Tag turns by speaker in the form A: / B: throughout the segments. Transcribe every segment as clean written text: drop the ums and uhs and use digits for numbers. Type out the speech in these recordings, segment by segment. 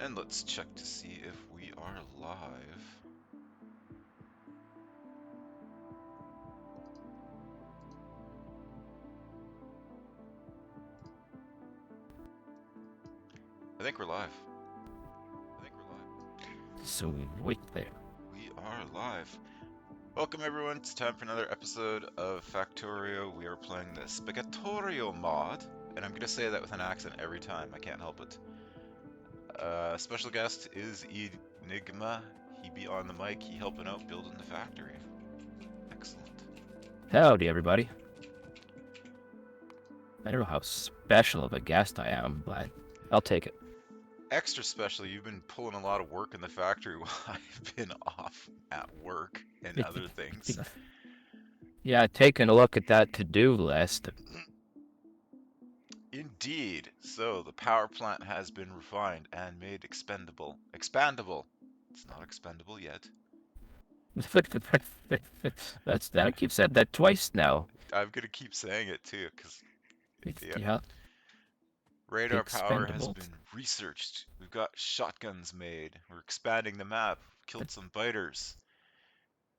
A: And let's check to see if we are live. I think we're live.
B: Sweet there.
A: We are live. Welcome everyone, it's time for another episode of Factorio. We are playing the Spaghetorio mod, and I'm gonna say that with an accent every time, I can't help it. Special guest is Enigma. He be on the mic, he helping out building the factory. Excellent.
B: Howdy, everybody. I don't know how special of a guest I am, but I'll take it.
A: Extra special, you've been pulling a lot of work in the factory while I've been off at work and other things.
B: Yeah, taking a look at that to-do list.
A: Indeed. So the power plant has been refined and made expendable. Expandable. It's not expendable yet.
B: That's that. I keep said that twice now.
A: I'm gonna keep saying it too, because yeah,
B: Yeah,
A: radar power has
B: expendables.
A: been researched. We've got shotguns made. We're expanding the map. Killed some biters.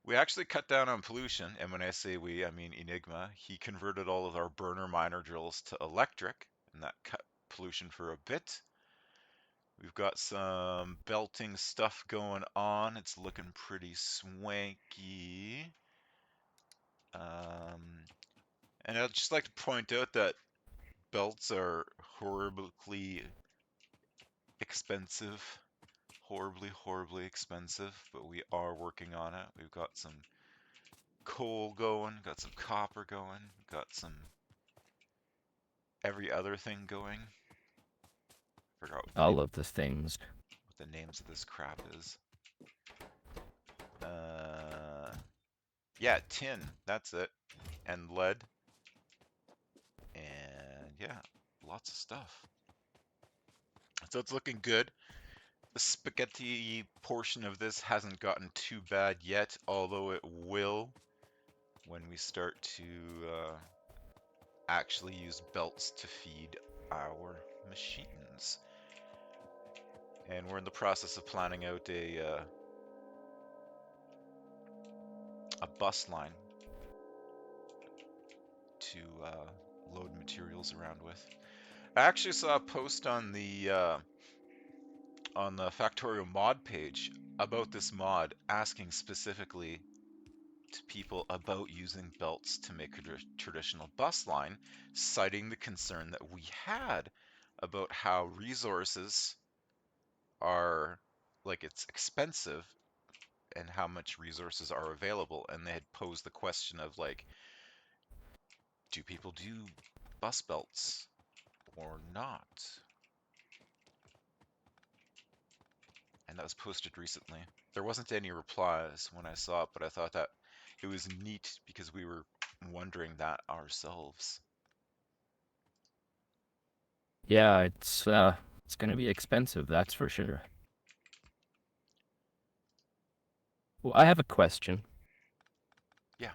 A: We actually cut down on pollution, and when I say we, I mean Enigma. He converted all of our burner miner drills to electric, and that cut pollution for a bit. We've got some belting stuff going on. It's looking pretty swanky. Um, and I'd just like to point out that belts are horribly expensive. Horribly expensive, but we are working on it. We've got some coal going, got some copper going, got some every other thing going. Forgot
B: All of the things.
A: what the names of this crap is. Uh, yeah, tin. That's it. And lead. And yeah, lots of stuff. So it's looking good. The spaghetti portion of this hasn't gotten too bad yet, although it will when we start to actually use belts to feed our machines. And we're in the process of planning out a bus line to load materials around with. I actually saw a post on the Factorio mod page about this mod, asking specifically to people about using belts to make a traditional bus line, citing the concern that we had about how resources are, like, it's expensive and how much resources are available. And they had posed the question of, like, do people do bus belts or not? And that was posted recently. There wasn't any replies when I saw it, but I thought that it was neat because we were wondering that ourselves.
B: Yeah, it's gonna be expensive, that's for sure. Well, I have a question.
A: Yeah.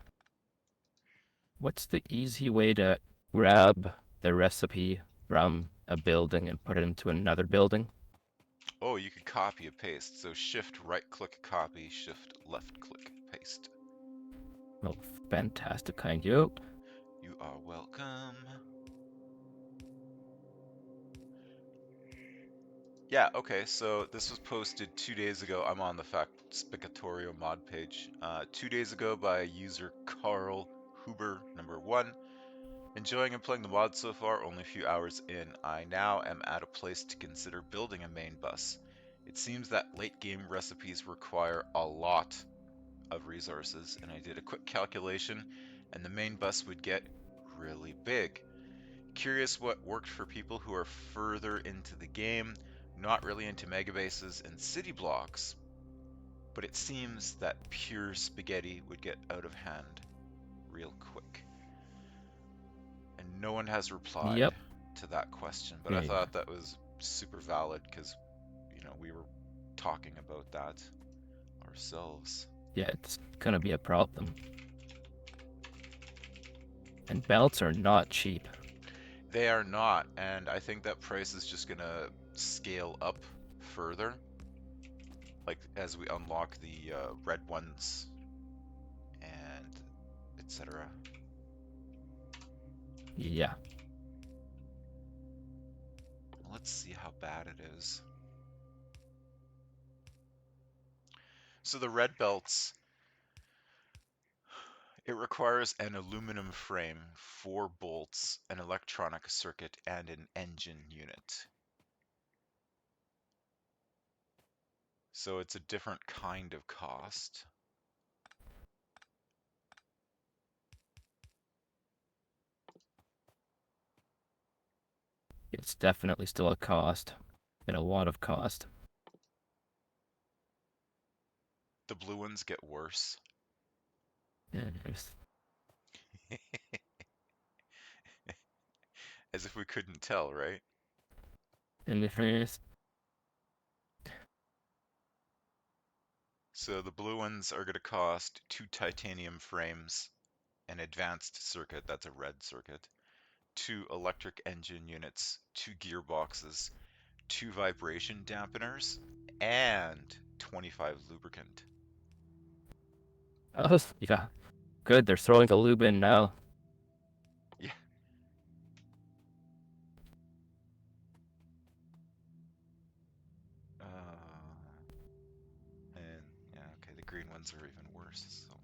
B: What's the easy way to grab the recipe from a building and put it into another building?
A: Oh, you could copy and paste. So shift right click copy, shift left click paste.
B: Well, fantastic, kind you.
A: You are welcome. Yeah, okay, so this was posted 2 days ago. I'm on the Factorio mod page. 2 days ago by user Carl Huber number one. Enjoying and playing the mod so far, only a few hours in. I now am at a place to consider building a main bus. It seems that late game recipes require a lot of resources, and I did a quick calculation, and the main bus would get really big. Curious what worked for people who are further into the game, not really into megabases and city blocks, but it seems that pure spaghetti would get out of hand real quick. And no one has replied
B: Yep.
A: to that question, but I
B: Yeah,
A: thought that was super valid because, we were talking about that ourselves.
B: yeah, it's gonna be a problem. And belts are not cheap.
A: They are not, and I think that price is just gonna scale up further, like as we unlock the red ones and etc.
B: Yeah,
A: Let's see how bad it is. So the red belts, it requires an aluminum frame, 4 bolts, an electronic circuit, and an engine unit. So it's a different kind of cost.
B: it's definitely still a cost, and a lot of cost.
A: The blue ones get worse.
B: Yes.
A: As if we couldn't tell, right?
B: And if it's,
A: So the blue ones are going to cost 2 titanium frames, an advanced circuit, that's a red circuit, 2 electric engine units, 2 gearboxes, 2 vibration dampeners, and 25 lubricant.
B: oh, yeah, good, they're throwing the lube in now.
A: Yeah. And yeah, okay, the green ones are even worse. So,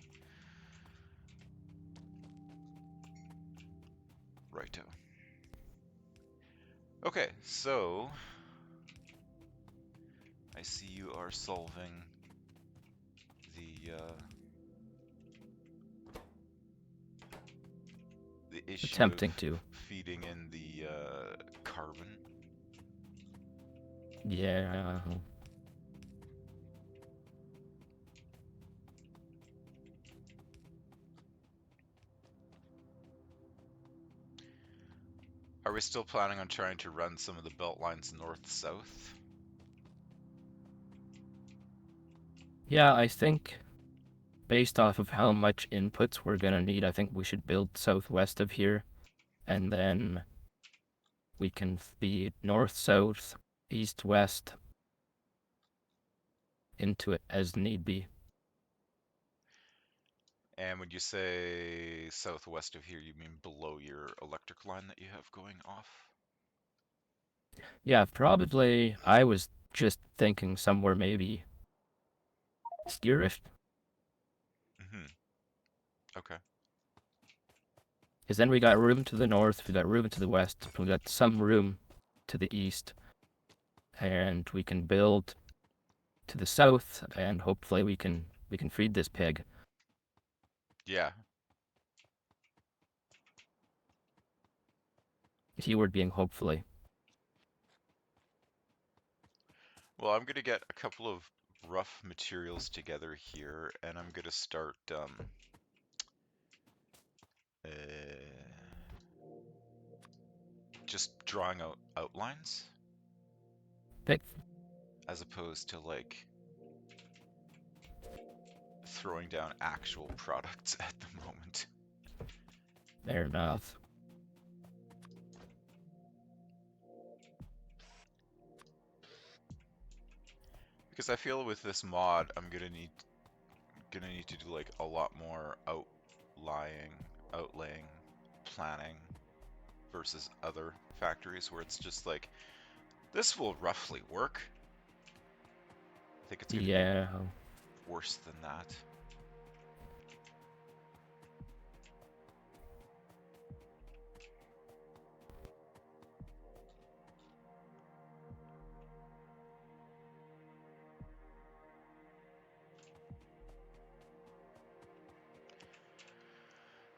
A: righto. Okay, so I see you are solving the issue of
B: Attempting to.
A: feeding in the carbon.
B: Yeah,
A: Are we still planning on trying to run some of the belt lines north-south?
B: yeah, I think based off of how much inputs we're gonna need, I think we should build southwest of here, and then we can feed north, south, east, west into it as need be.
A: And when you say southwest of here, you mean below your electric line that you have going off?
B: Yeah, probably. I was just thinking somewhere maybe Skirift,
A: Mm-hmm. Okay.
B: because then we got room to the north, we got room to the west, we got some room to the east, and we can build to the south, and hopefully we can feed this pig.
A: Yeah.
B: Keyword being hopefully.
A: Well, I'm gonna get a couple of rough materials together here, and I'm gonna start uh, just drawing out outlines
B: Pick
A: as opposed to like throwing down actual products at the moment.
B: fair enough.
A: Because I feel with this mod, I'm gonna need to do like a lot more outlaying, planning versus other factories where it's just like this will roughly work. I think it's gonna be
B: Yeah.
A: worse than that.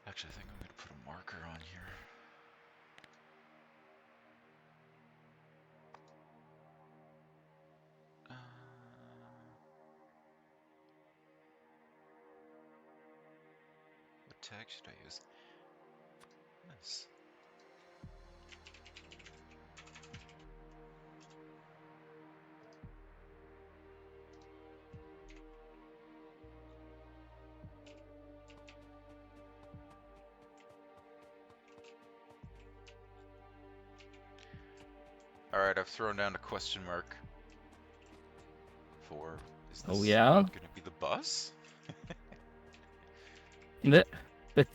A: Actually, I think I'm gonna put a marker on here. Uh, what tag should I use? This. All right, I've thrown down a question mark. for. Is
B: Oh
A: this
B: yeah?
A: gonna be the bus?
B: The, but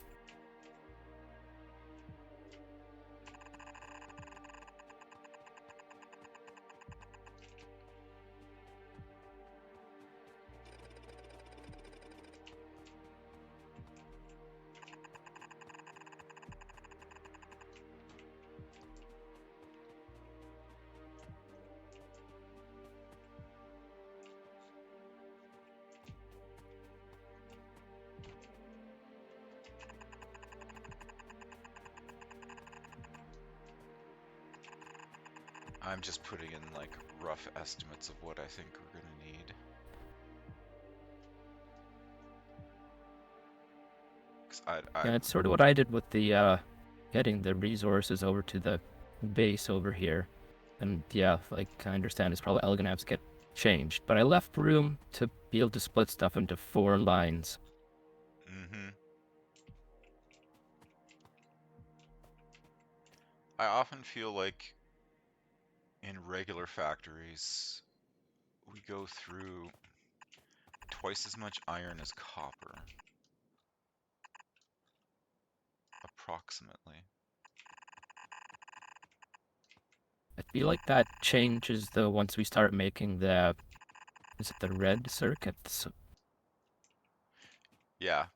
A: I'm just putting in like rough estimates of what I think we're gonna need. 'Cause
B: yeah, it's sort of what I did with the getting the resources over to the base over here. And yeah, like I understand it's probably all gonna have to get changed. But I left room to be able to split stuff into 4 lines.
A: mm-hmm. I often feel like in regular factories, we go through twice as much iron as copper, approximately.
B: I feel like that changes though once we start making the is it the red circuits?
A: Yeah,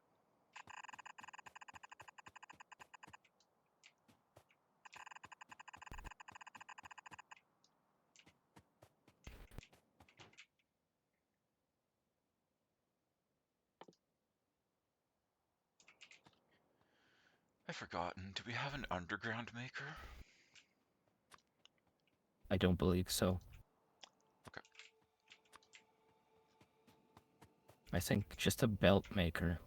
A: I've forgotten. Do we have an underground maker?
B: I don't believe so.
A: Okay.
B: I think just a belt maker.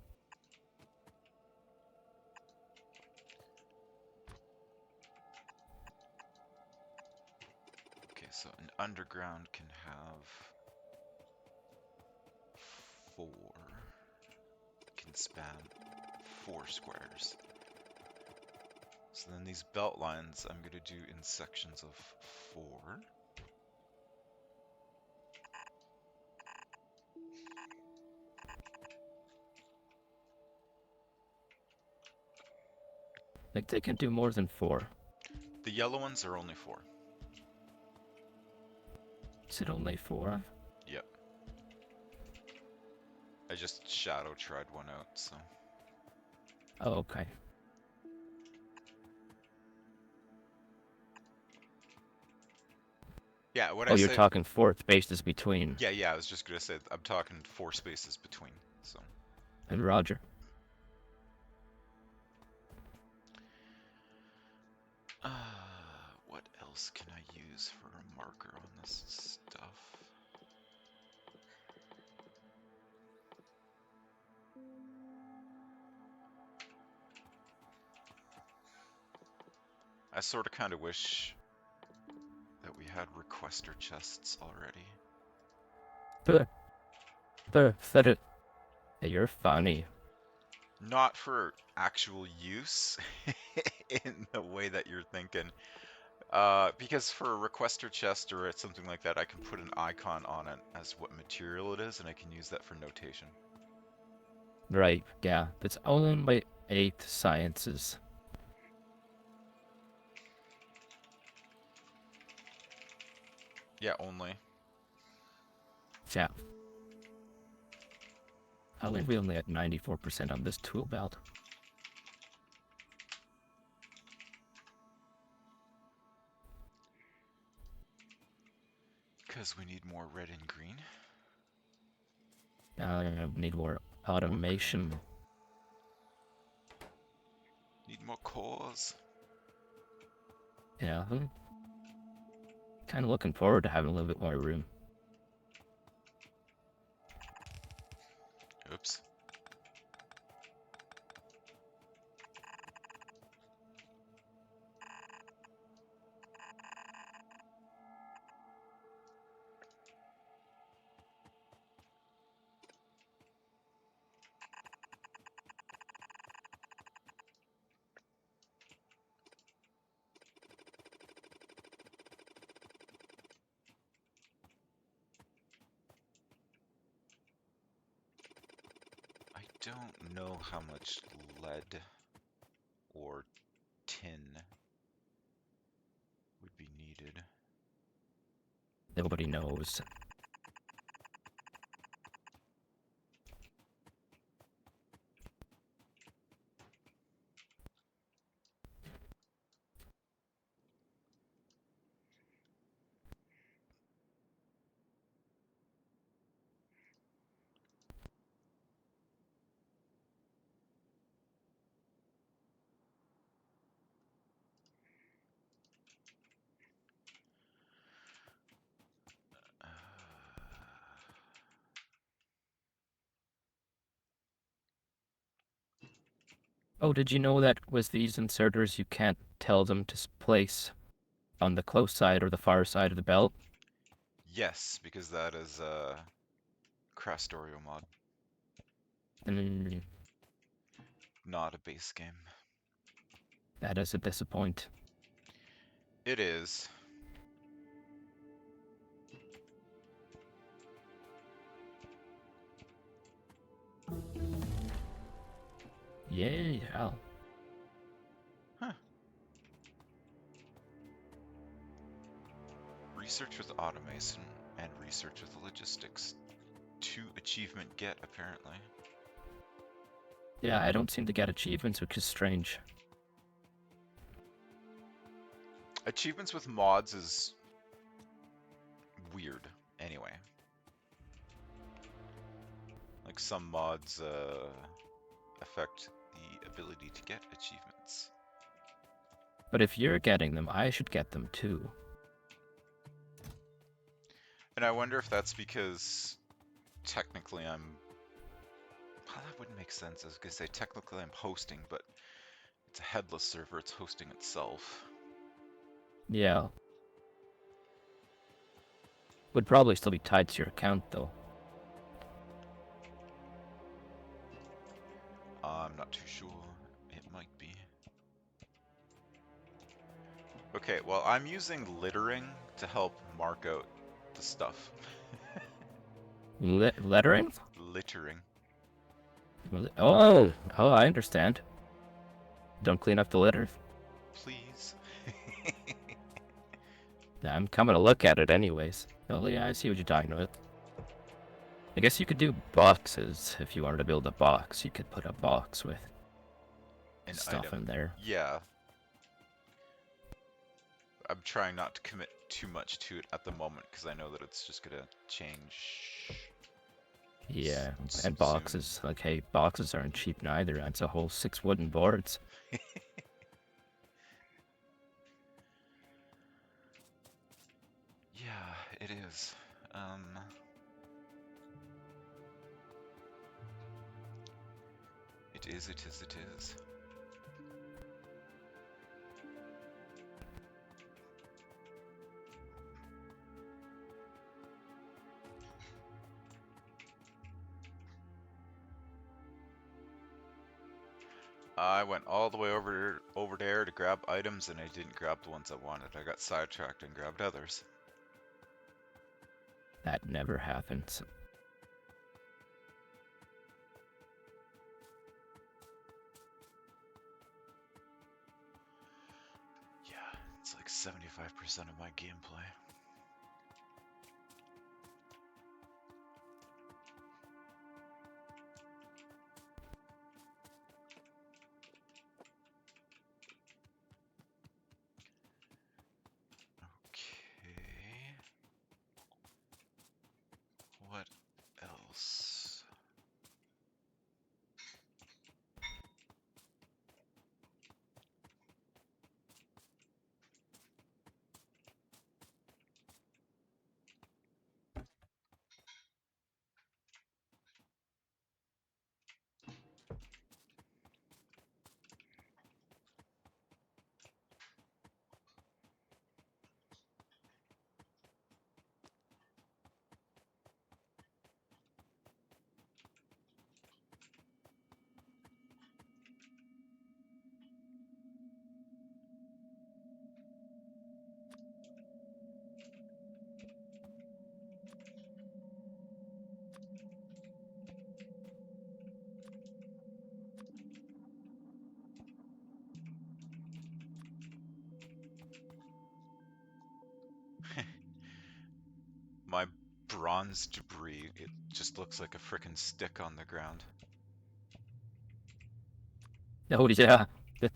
A: Okay, so an underground can have 4, can span 4 squares. So then these belt lines I'm going to do in sections of 4.
B: Like they can do more than 4.
A: The yellow ones are only 4.
B: Is it only 4?
A: Yep. I just shadow tried one out, so.
B: Oh, okay.
A: Yeah, when I
B: Oh, you're
A: say,
B: talking 4 spaces between.
A: yeah, I was just going to say, I'm talking 4 spaces between, so.
B: And Roger.
A: What else can I use for a marker on this stuff? I sort of kind of wish that we had requester chests already.
B: Said it. Hey, you're funny.
A: Not for actual use in the way that you're thinking. Because for a requester chest or something like that, I can put an icon on it as what material it is, and I can use that for notation.
B: Right, yeah. That's only my 8th sciences.
A: Yeah, only.
B: Yeah. I think we only had 94% on this tool belt.
A: Because we need more red and green.
B: I need more
A: More
B: automation.
A: need more cores.
B: Yeah, I'm kind of looking forward to having a little bit more room.
A: Oops. don't know how much lead or tin would be needed.
B: Nobody knows.
A: Uh,
B: Oh, did you know that with these inserters you can't tell them to place on the close side or the far side of the belt?
A: yes, because that is a Crastorio mod,
B: Mm,
A: not a base game.
B: that is a disappoint.
A: It is.
B: Yeah.
A: Huh. Research with automation and research with logistics. 2 achievement get, apparently.
B: Yeah, I don't seem to get achievements, which is strange.
A: Achievements with mods is weird, anyway. Like some mods affect the ability to get achievements.
B: But if you're getting them, I should get them too.
A: And I wonder if that's because technically I'm... Well, that wouldn't make sense. I was going to say technically I'm hosting, but it's a headless server. It's hosting itself.
B: Yeah. Would probably still be tied to your account, though.
A: I'm not too sure. It might be. Okay, well, I'm using littering to help mark out the stuff.
B: Lettering?
A: Littering.
B: Oh, I understand. Don't clean up the litter.
A: Please.
B: I'm coming to look at it anyways. Oh yeah, I see what you're talking about. I guess you could do boxes if you wanted to build a box. You could put a box with
A: An
B: stuff
A: item.
B: in there.
A: Yeah. I'm trying not to commit too much to it at the moment because I know that it's just gonna change
B: Yeah, and
A: soon.
B: boxes. Like, hey, boxes aren't cheap neither. That's a whole 6 wooden boards.
A: Yeah, it is. It is, it is, it is. I went all the way over there to grab items and I didn't grab the ones I wanted. I got sidetracked and grabbed others.
B: That never happens.
A: Yeah, it's like 75% of my gameplay. Okay. What else? My bronze debris, it just looks like a frickin' stick on the ground.
B: Oh yeah.
A: Okay,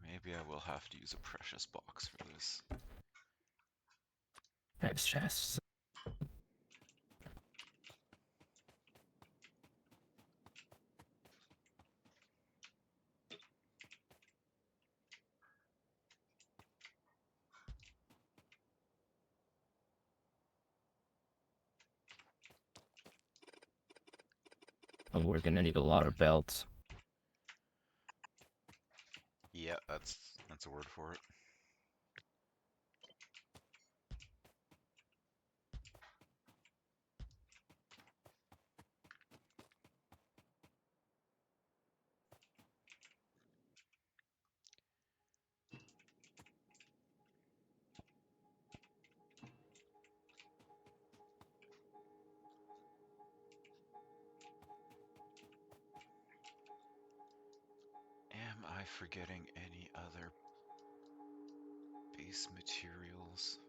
A: maybe I will have to use a precious box for this.
B: That's just oh, we're gonna need a lot of belts.
A: Yeah, that's a word for it. Am I forgetting any other base materials?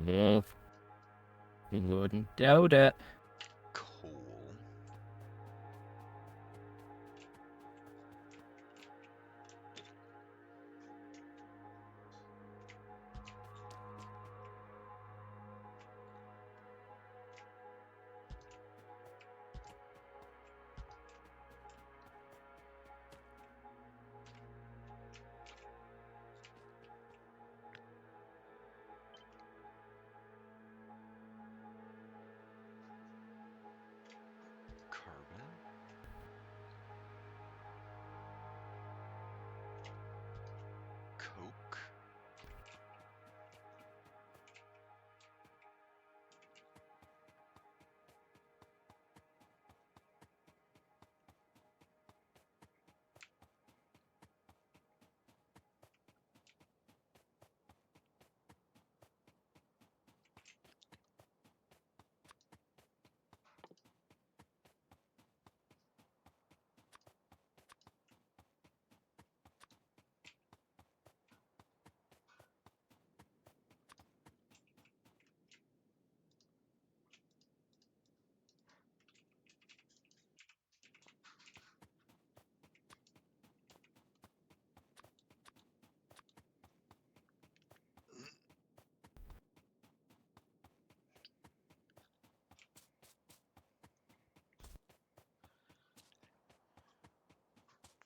B: Yeah, you wouldn't doubt it.
A: Coal. Carbon. Coke.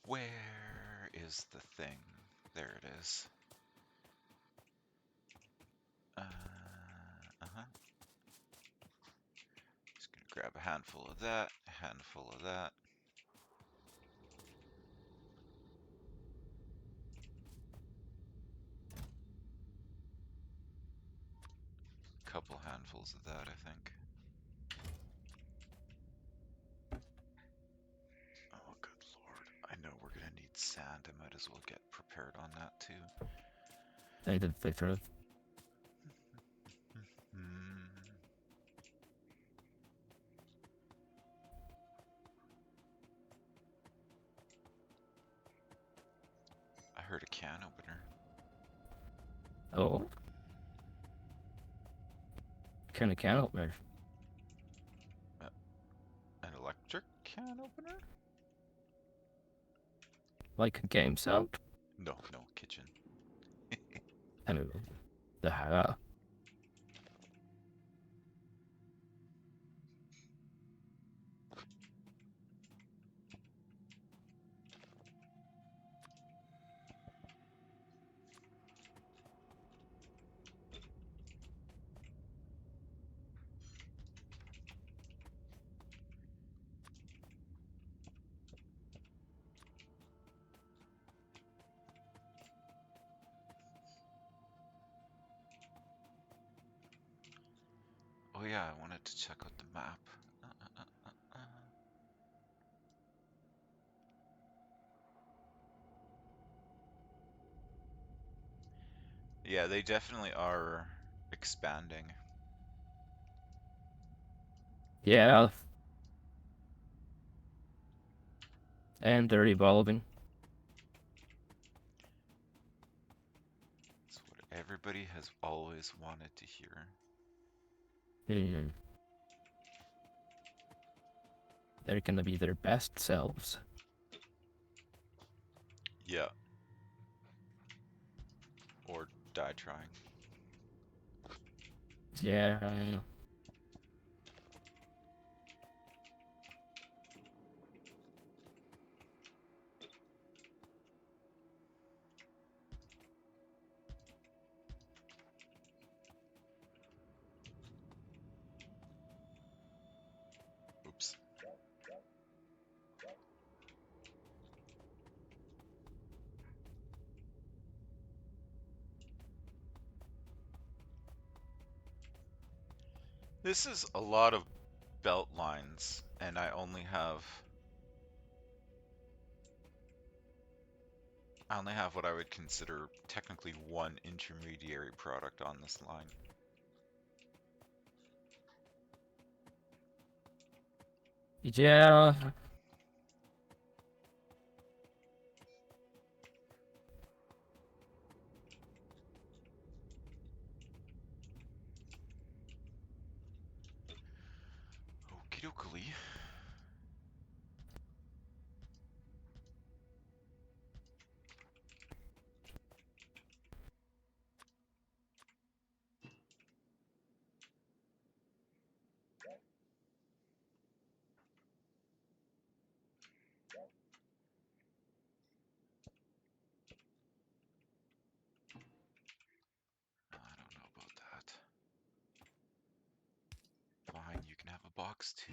A: Where is the thing? There it is. Uh-huh. Just gonna grab a handful of that, a handful of that. Couple handfuls of that, I think. Oh, good lord. I know we're gonna need sand. I might as well get prepared on that too.
B: They sort of
A: Hmm. I heard a can opener.
B: oh, kind of can't opener.
A: Uh, an electric can opener?
B: Like a game sound.
A: No, no, kitchen.
B: I mean, the
A: Oh yeah, I wanted to check out the map. Uh, uh, uh, uh. Yeah, they definitely are expanding.
B: yeah, and they're evolving.
A: everybody has always wanted to hear.
B: Hmm. They're gonna be their best selves.
A: Yeah, or die trying.
B: Yeah.
A: Oops. This is a lot of belt lines, and I only have what I would consider technically one intermediary product on this line.
B: Yeah.
A: Okie dokie. I don't know about that. Fine, you can have a box too.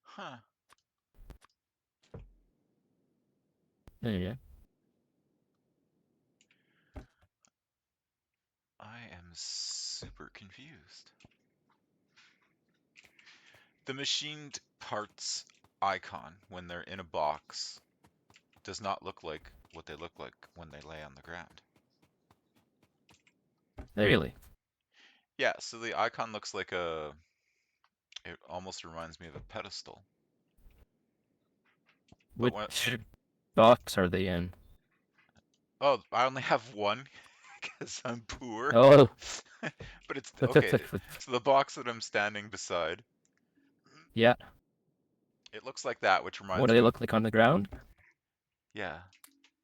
A: Huh.
B: Yeah.
A: I am super confused. The machined parts icon, when they're in a box, does not look like what they look like when they lay on the ground.
B: Really.
A: Yeah, so the icon looks like it almost reminds me of a pedestal. But when,
B: Which box are they in?
A: oh, I only have one because I'm poor.
B: Oh.
A: But it's okay. So the box that I'm standing beside,
B: Yeah.
A: it looks like that, which
B: What
A: reminds
B: do they
A: me of,
B: look like on the ground?
A: yeah,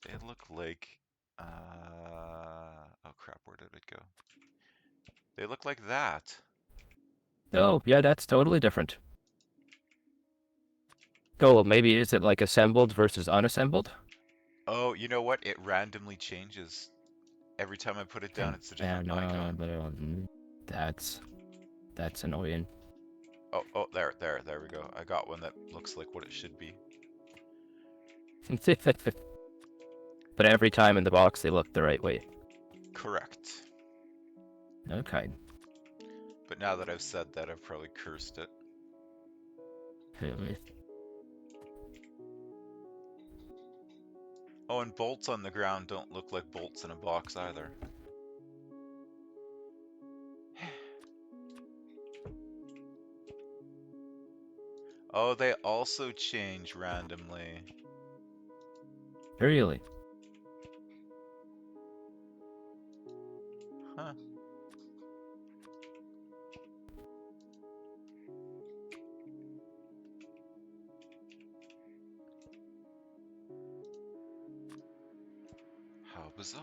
A: they look like, oh crap, where did it go? They look like that.
B: Oh, yeah, that's totally different. Oh, well, maybe is it like assembled versus unassembled?
A: Oh, you know what? It randomly changes. Every time I put it down,
B: And
A: it's a different
B: and
A: icon.
B: that's that's annoying.
A: Oh, there we go. I got one that looks like what it should be.
B: But every time in the box they look the right way.
A: Correct.
B: Okay.
A: But now that I've said that, I've probably cursed it. Oh, and bolts on the ground don't look like bolts in a box either. Oh, they also change randomly.
B: Really?
A: Huh. How bizarre.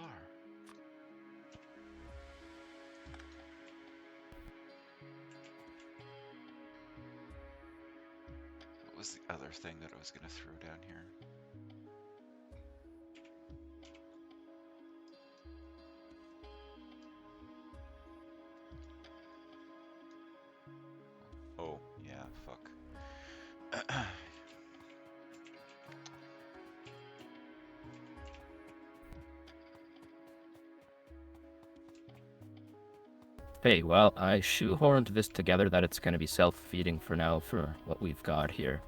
A: What was the other thing that I was going to throw down here? Oh, yeah, fuck.
B: Hey, well, I shoehorned this together that it's going to be self-feeding for now for what we've got here.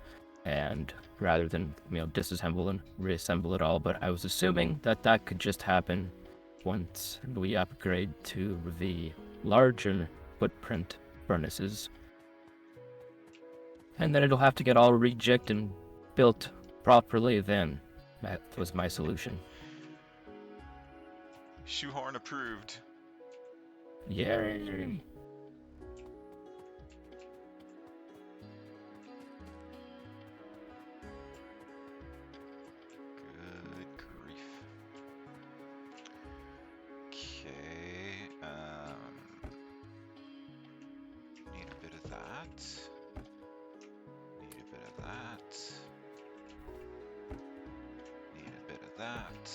B: and rather than disassemble and reassemble it all. But I was assuming that that could just happen once we upgrade to the larger footprint furnaces, and then it'll have to get all rejigged and built properly. Then that was my solution.
A: Shoehorn approved.
B: Yay!
A: Good grief. Okay. Need a bit of that. Need a bit of that. Need a bit of that.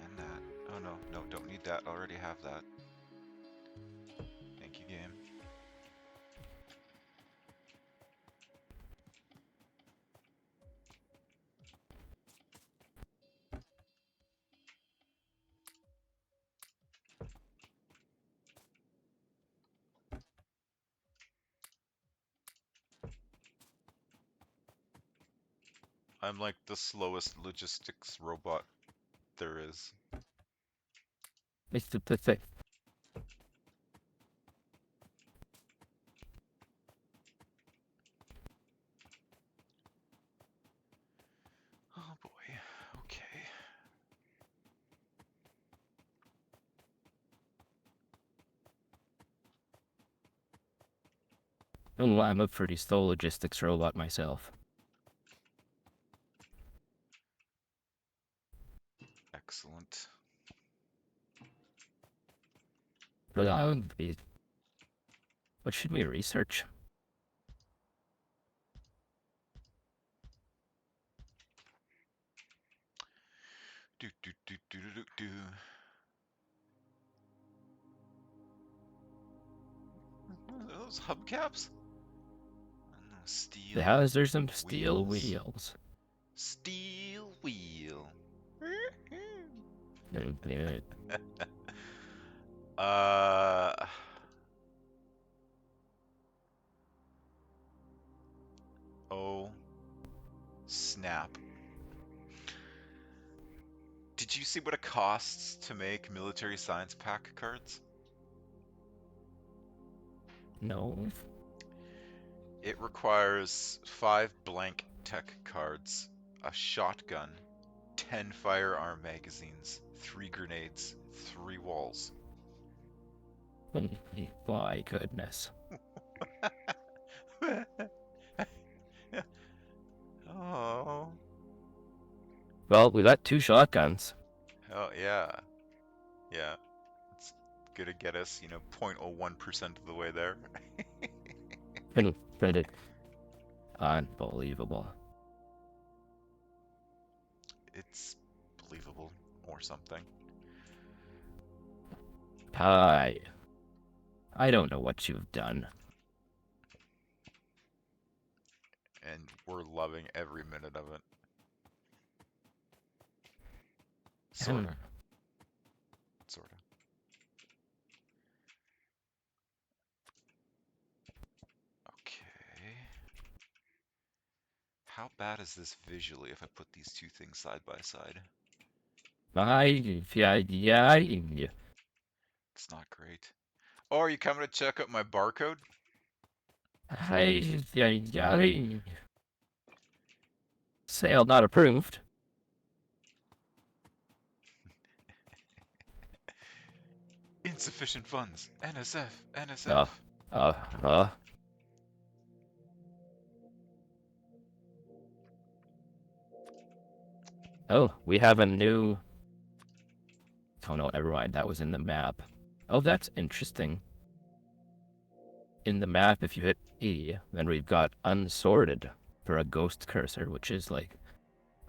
A: And that. Oh no, no, don't need that. Already have that. Thank you, game. I'm like the slowest logistics robot there is. Oh boy. Okay.
B: Well, I'm a pretty slow logistics robot myself.
A: Excellent.
B: But what should we research?
A: Do do do do do do do. Are those hubcaps? Steel
B: There's some steel
A: wheels.
B: wheels.
A: Steel wheel. uh. Oh snap! Did you see what it costs to make military science pack cards?
B: No.
A: It requires 5 blank tech cards, a shotgun, 10 firearm magazines, 3 grenades, 3 walls.
B: My goodness.
A: Oh.
B: Well, we got 2 shotguns.
A: Oh, yeah. Yeah. It's gonna get us, 0.01% of the way there.
B: Pretty unbelievable.
A: It's believable or something.
B: Pie. I don't know what you've done.
A: And we're loving every minute of it. Sorta. Sorta. Okay. How bad is this visually if I put these two things side by side?
B: Yeah.
A: It's not great. Oh, are you coming to check out my barcode?
B: Yeah. Sale not approved.
A: Insufficient funds. NSF.
B: Uh,
A: NSF.
B: uh, uh. Oh, we have a new. Oh no, never mind. That was in the map. Oh, that's interesting. In the map, if you hit E, then we've got unsorted for a ghost cursor, which is like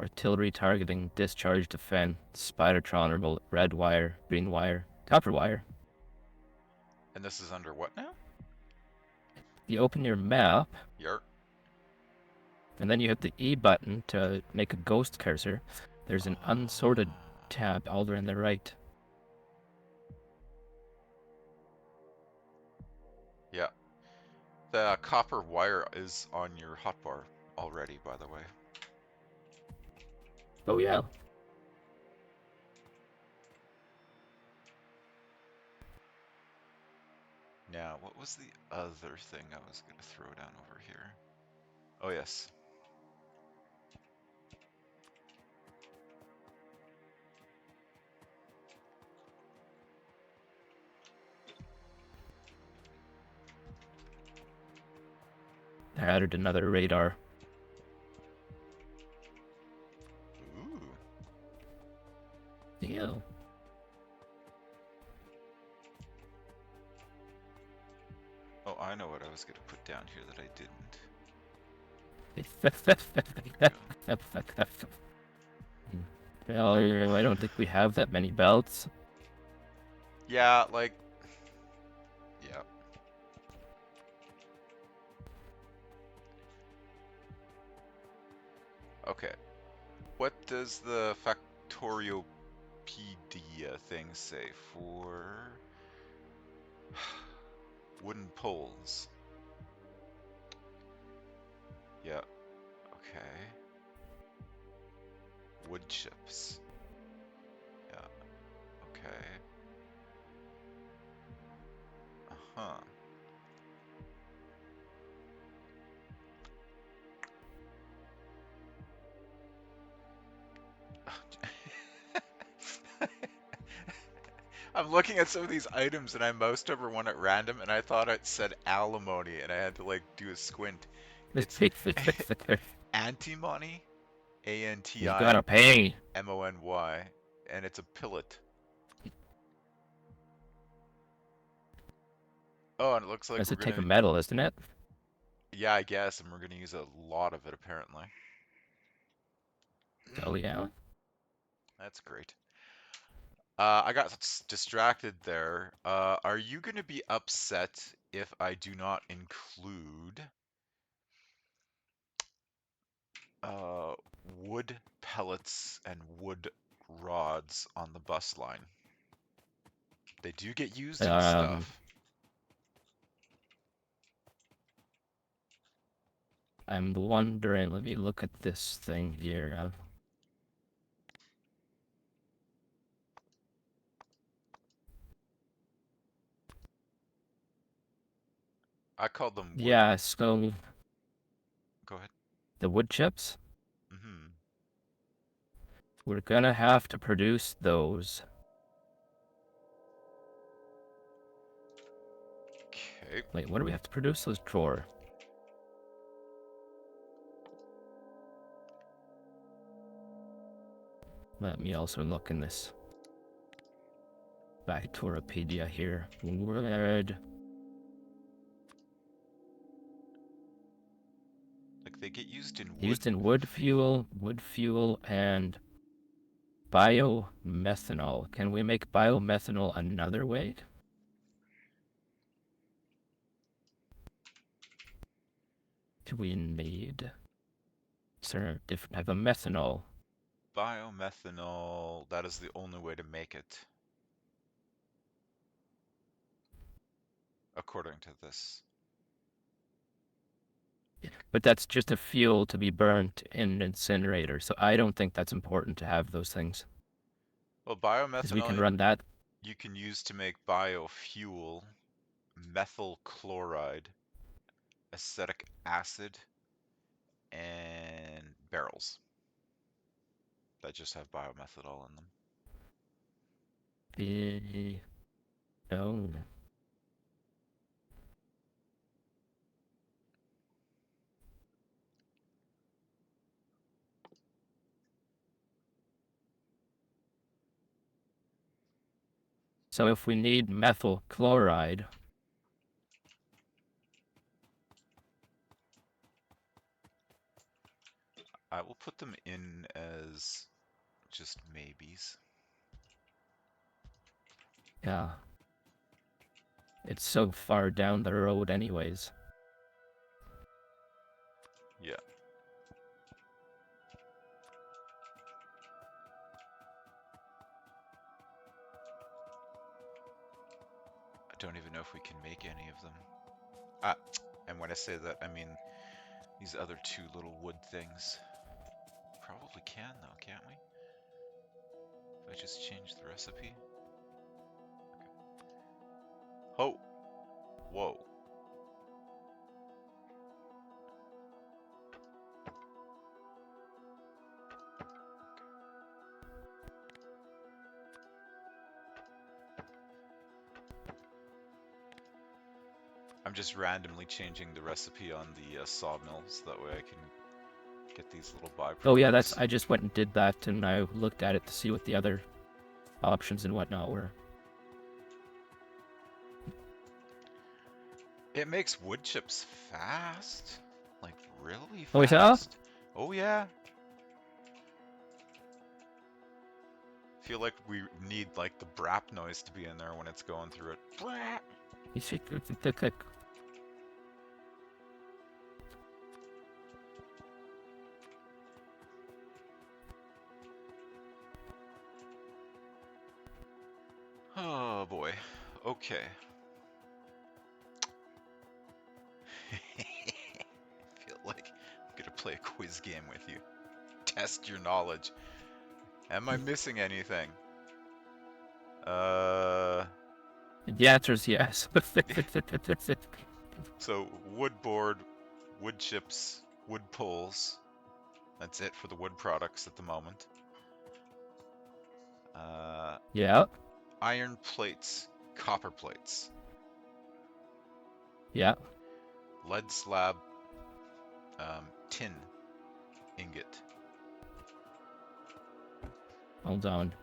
B: artillery targeting, discharge, defense, Spidertron, red wire, green wire, copper wire.
A: And this is under what now?
B: You open your map,
A: Yart.
B: and then you hit the E button to make a ghost cursor. There's an unsorted
A: Oh.
B: tab all the way on the right.
A: The copper wire is on your hotbar already, by the way.
B: Oh yeah.
A: Now, what was the other thing I was going to throw down over here? Oh, yes.
B: I added another radar.
A: Ooh.
B: Yeah.
A: Oh, I know what I was going to put down here that I didn't.
B: Well, I don't think we have that many belts.
A: Yeah, like, yeah. Okay. What does the Factorio Pedia thing say for wooden poles? Yeah, okay. Wood chips. Yeah, okay. Uh-huh. I'm looking at some of these items and I moused over one at random and I thought it said alimony and I had to like do a squint. It's antimony,
B: You gotta
A: Antimony,
B: pay.
A: and it's a pillet. Oh, and it looks like
B: That's
A: we're
B: a type
A: gonna,
B: of metal, isn't it?
A: yeah, I guess, and we're gonna use a lot of it apparently.
B: Oh yeah.
A: That's great. I got distracted there. Are you gonna be upset if I do not include uh, wood pellets and wood rods on the bus line? They do get used in
B: Um,
A: stuff.
B: I'm wondering. Let me look at this thing here.
A: I call them wood.
B: Yeah. So
A: Go ahead.
B: the wood chips.
A: Hmm.
B: We're gonna have to produce those.
A: Okay.
B: Wait, what do we have to produce those for? Let me also look in this Factoropedia here. Wood.
A: Like they get used in wood.
B: Used in wood fuel, and biomethanol. Can we make biomethanol another way? Do we need different type of methanol?
A: Biomethanol, that is the only way to make it, according to this.
B: But that's just a fuel to be burnt in an incinerator, so I don't think that's important to have those things.
A: Well,
B: Because we can
A: biomethanol
B: run that.
A: you can use to make biofuel, methyl chloride, acetic acid, and barrels that just have biomethanol in them.
B: The no. So if we need methyl chloride,
A: I will put them in as just maybes.
B: yeah, it's so far down the road anyways.
A: Yeah, I don't even know if we can make any of them. Ah, And when I say that, I mean these other two little wood things. Probably can though, can't we? If I just change the recipe. Oh, whoa. I'm just randomly changing the recipe on the sawmills. That way I can get these little
B: Oh yeah, that's
A: byproducts.
B: I just went and did that, and I looked at it to see what the other options and whatnot were.
A: It makes wood chips fast. Like, really
B: Oh, we saw?
A: fast. Oh, yeah. Feel like we need, like, the brap noise to be in there when it's going through it. Brap!
B: You see, click.
A: Oh, boy. Okay. I feel like I'm gonna play a quiz game with you. Test your knowledge. Am I missing anything? Uh...
B: The answer is yes.
A: So, wood board, wood chips, wood poles. That's it for the wood products at the moment. Uh,
B: Yeah,
A: iron plates, copper plates,
B: yeah.
A: lead slab, tin ingot.
B: Hold on.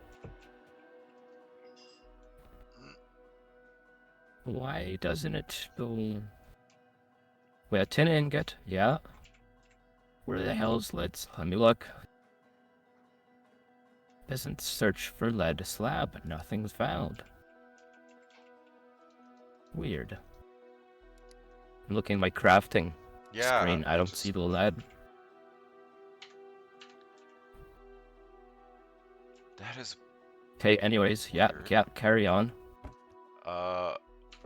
B: Why doesn't it go? Wait, a tin ingot. Yeah. Where the hell's lead? Let me look. Doesn't search for lead slab. Nothing's found. Weird. I'm looking at my crafting
A: Yeah,
B: screen. I
A: I
B: don't see
A: just
B: the lead.
A: that is
B: Okay, anyways, yeah,
A: weird.
B: carry on.
A: Uh,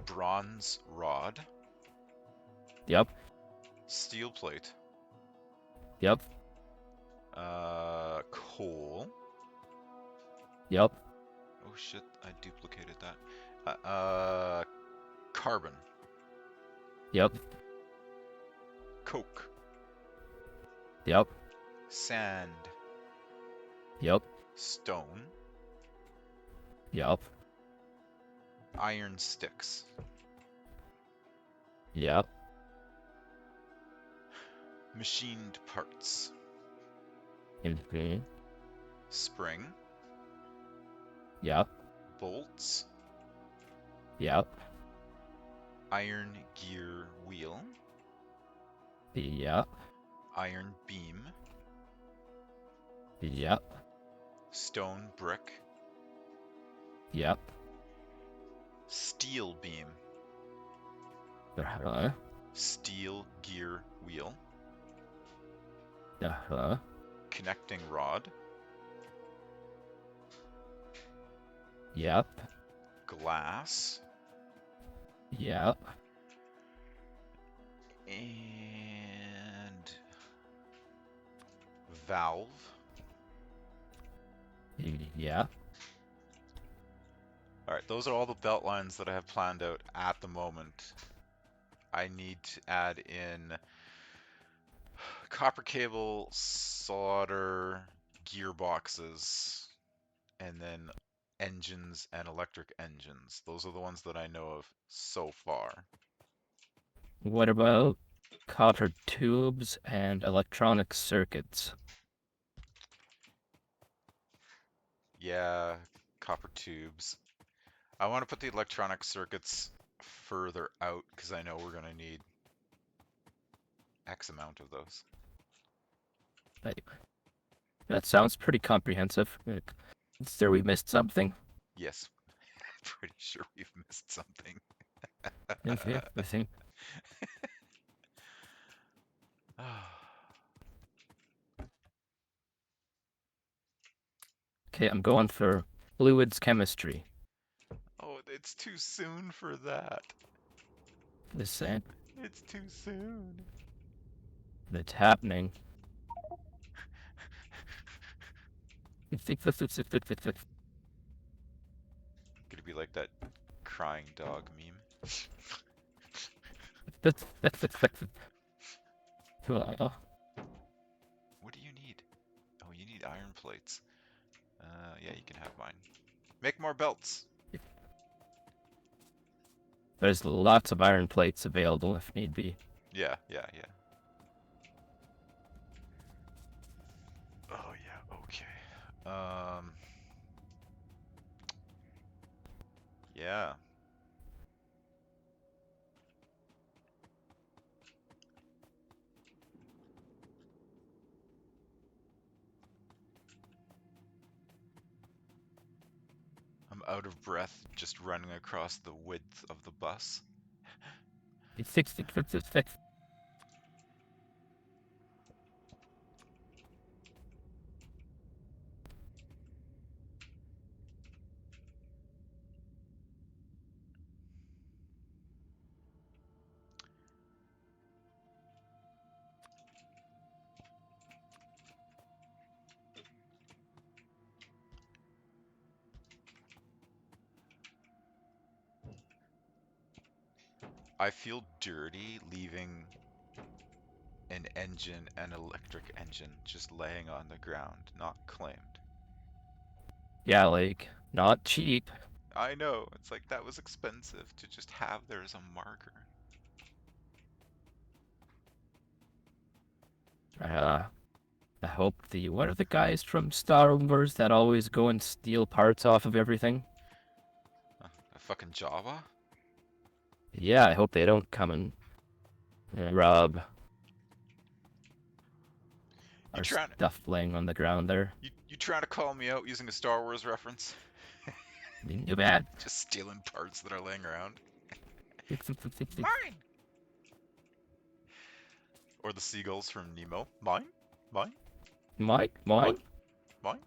A: bronze rod,
B: Yep,
A: steel plate,
B: yep,
A: coal.
B: yep,
A: Oh shit, I duplicated that. Carbon,
B: yep,
A: coke,
B: yep,
A: sand,
B: yep,
A: stone,
B: yep,
A: iron sticks,
B: yep.
A: machined parts,
B: Okay.
A: spring,
B: Yep,
A: bolts,
B: yep,
A: iron gear wheel,
B: yep,
A: iron beam,
B: yep,
A: stone brick,
B: yep.
A: steel beam,
B: Uh-huh,
A: steel gear wheel,
B: uh-huh,
A: connecting rod,
B: yep,
A: glass,
B: yep,
A: and valve.
B: yep.
A: All right, those are all the belt lines that I have planned out at the moment. I need to add in copper cable, solder, gearboxes, and then engines and electric engines. Those are the ones that I know of so far.
B: What about copper tubes and electronic circuits?
A: Yeah, copper tubes. I want to put the electronic circuits further out because I know we're going to need X amount of those.
B: Like, that sounds pretty comprehensive. Is there we missed something?
A: Yes, pretty sure we've missed something.
B: Yeah, I think. Okay, I'm going for fluids chemistry.
A: Oh, it's too soon for that.
B: The same.
A: It's too soon.
B: It's happening.
A: Gonna be like that crying dog meme. What do you need? Oh, you need iron plates. Yeah, you can have mine. Make more belts.
B: There's lots of iron plates available if need be.
A: Yeah, yeah, yeah. Oh yeah, okay. Yeah. I'm out of breath just running across the width of the bus. I feel dirty leaving an engine, an electric engine, just laying on the ground, not claimed.
B: Yeah, like, not cheap.
A: I know, it's like that was expensive to just have there as a marker.
B: Uh, I hope what are the guys from Star Wars that always go and steal parts off of everything?
A: A fucking Java?
B: Yeah, I hope they don't come and rob
A: You
B: our
A: trying
B: stuff laying on the ground there.
A: you trying to call me out using a Star Wars reference?
B: Too bad.
A: Just stealing parts that are laying around? Mine! Or the seagulls from Nemo? Mine? Mine?
B: Mike,
A: Mine?
B: mine?
A: Mine?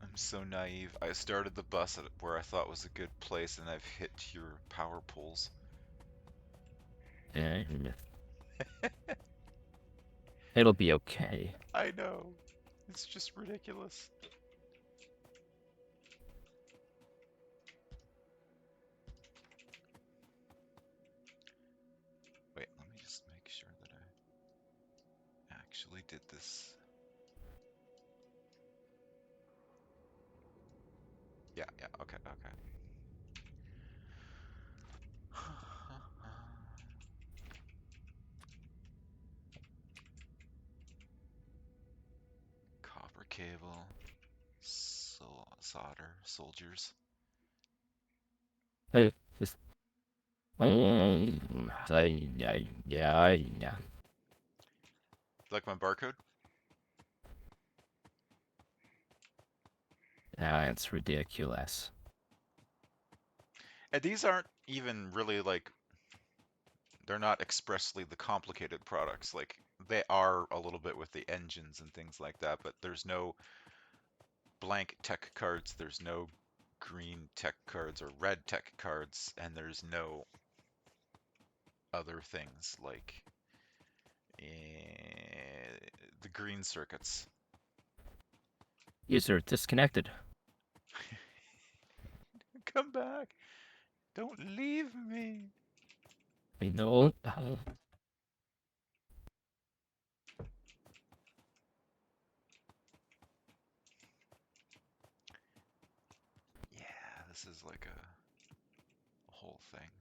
A: I'm so naive. I started the bus at where I thought was a good place and I've hit your power poles.
B: It'll be okay.
A: I know. It's just ridiculous. Wait, let me just make sure that I actually did this. Yeah, yeah, okay, okay. Copper cable, solder, soldiers.
B: Hey, just. Yeah, yeah.
A: Like my barcode?
B: It's ridiculous.
A: And these aren't even really like, they're not expressly the complicated products. Like, they are a little bit with the engines and things like that, but there's no blank tech cards, there's no green tech cards or red tech cards, and there's no other things like the green circuits.
B: User disconnected.
A: Come back! Don't leave me!
B: We know.
A: Yeah, this is like a whole thing.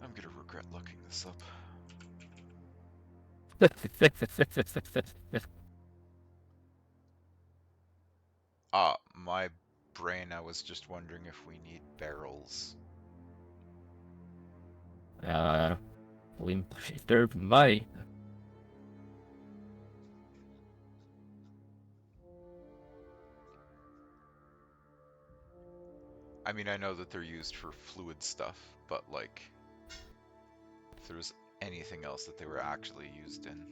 A: I'm gonna regret looking this up. My brain, I was just wondering if we need barrels.
B: Uh, we there might.
A: I mean, I know that they're used for fluid stuff, but like, if there was anything else that they were actually used in.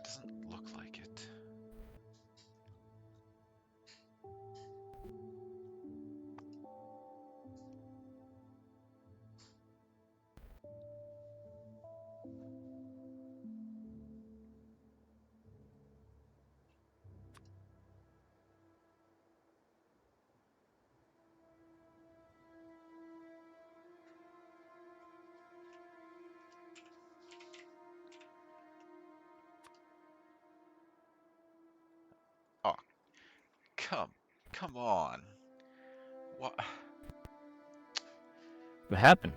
A: Doesn't look like it. Oh, come, come on. What?
B: What happened?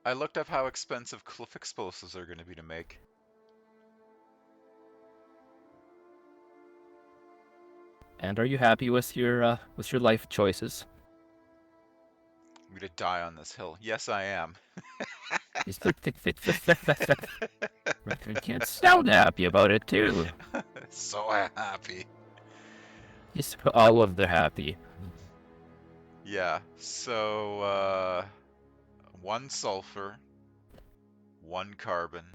A: I looked up how expensive cliff explosives are going to be to make.
B: And are you happy with your life choices?
A: I'm going to die on this hill. Yes, I am.
B: You can't sound happy about it too.
A: So happy.
B: Just all of the happy.
A: Yeah, so, one sulfur, one carbon,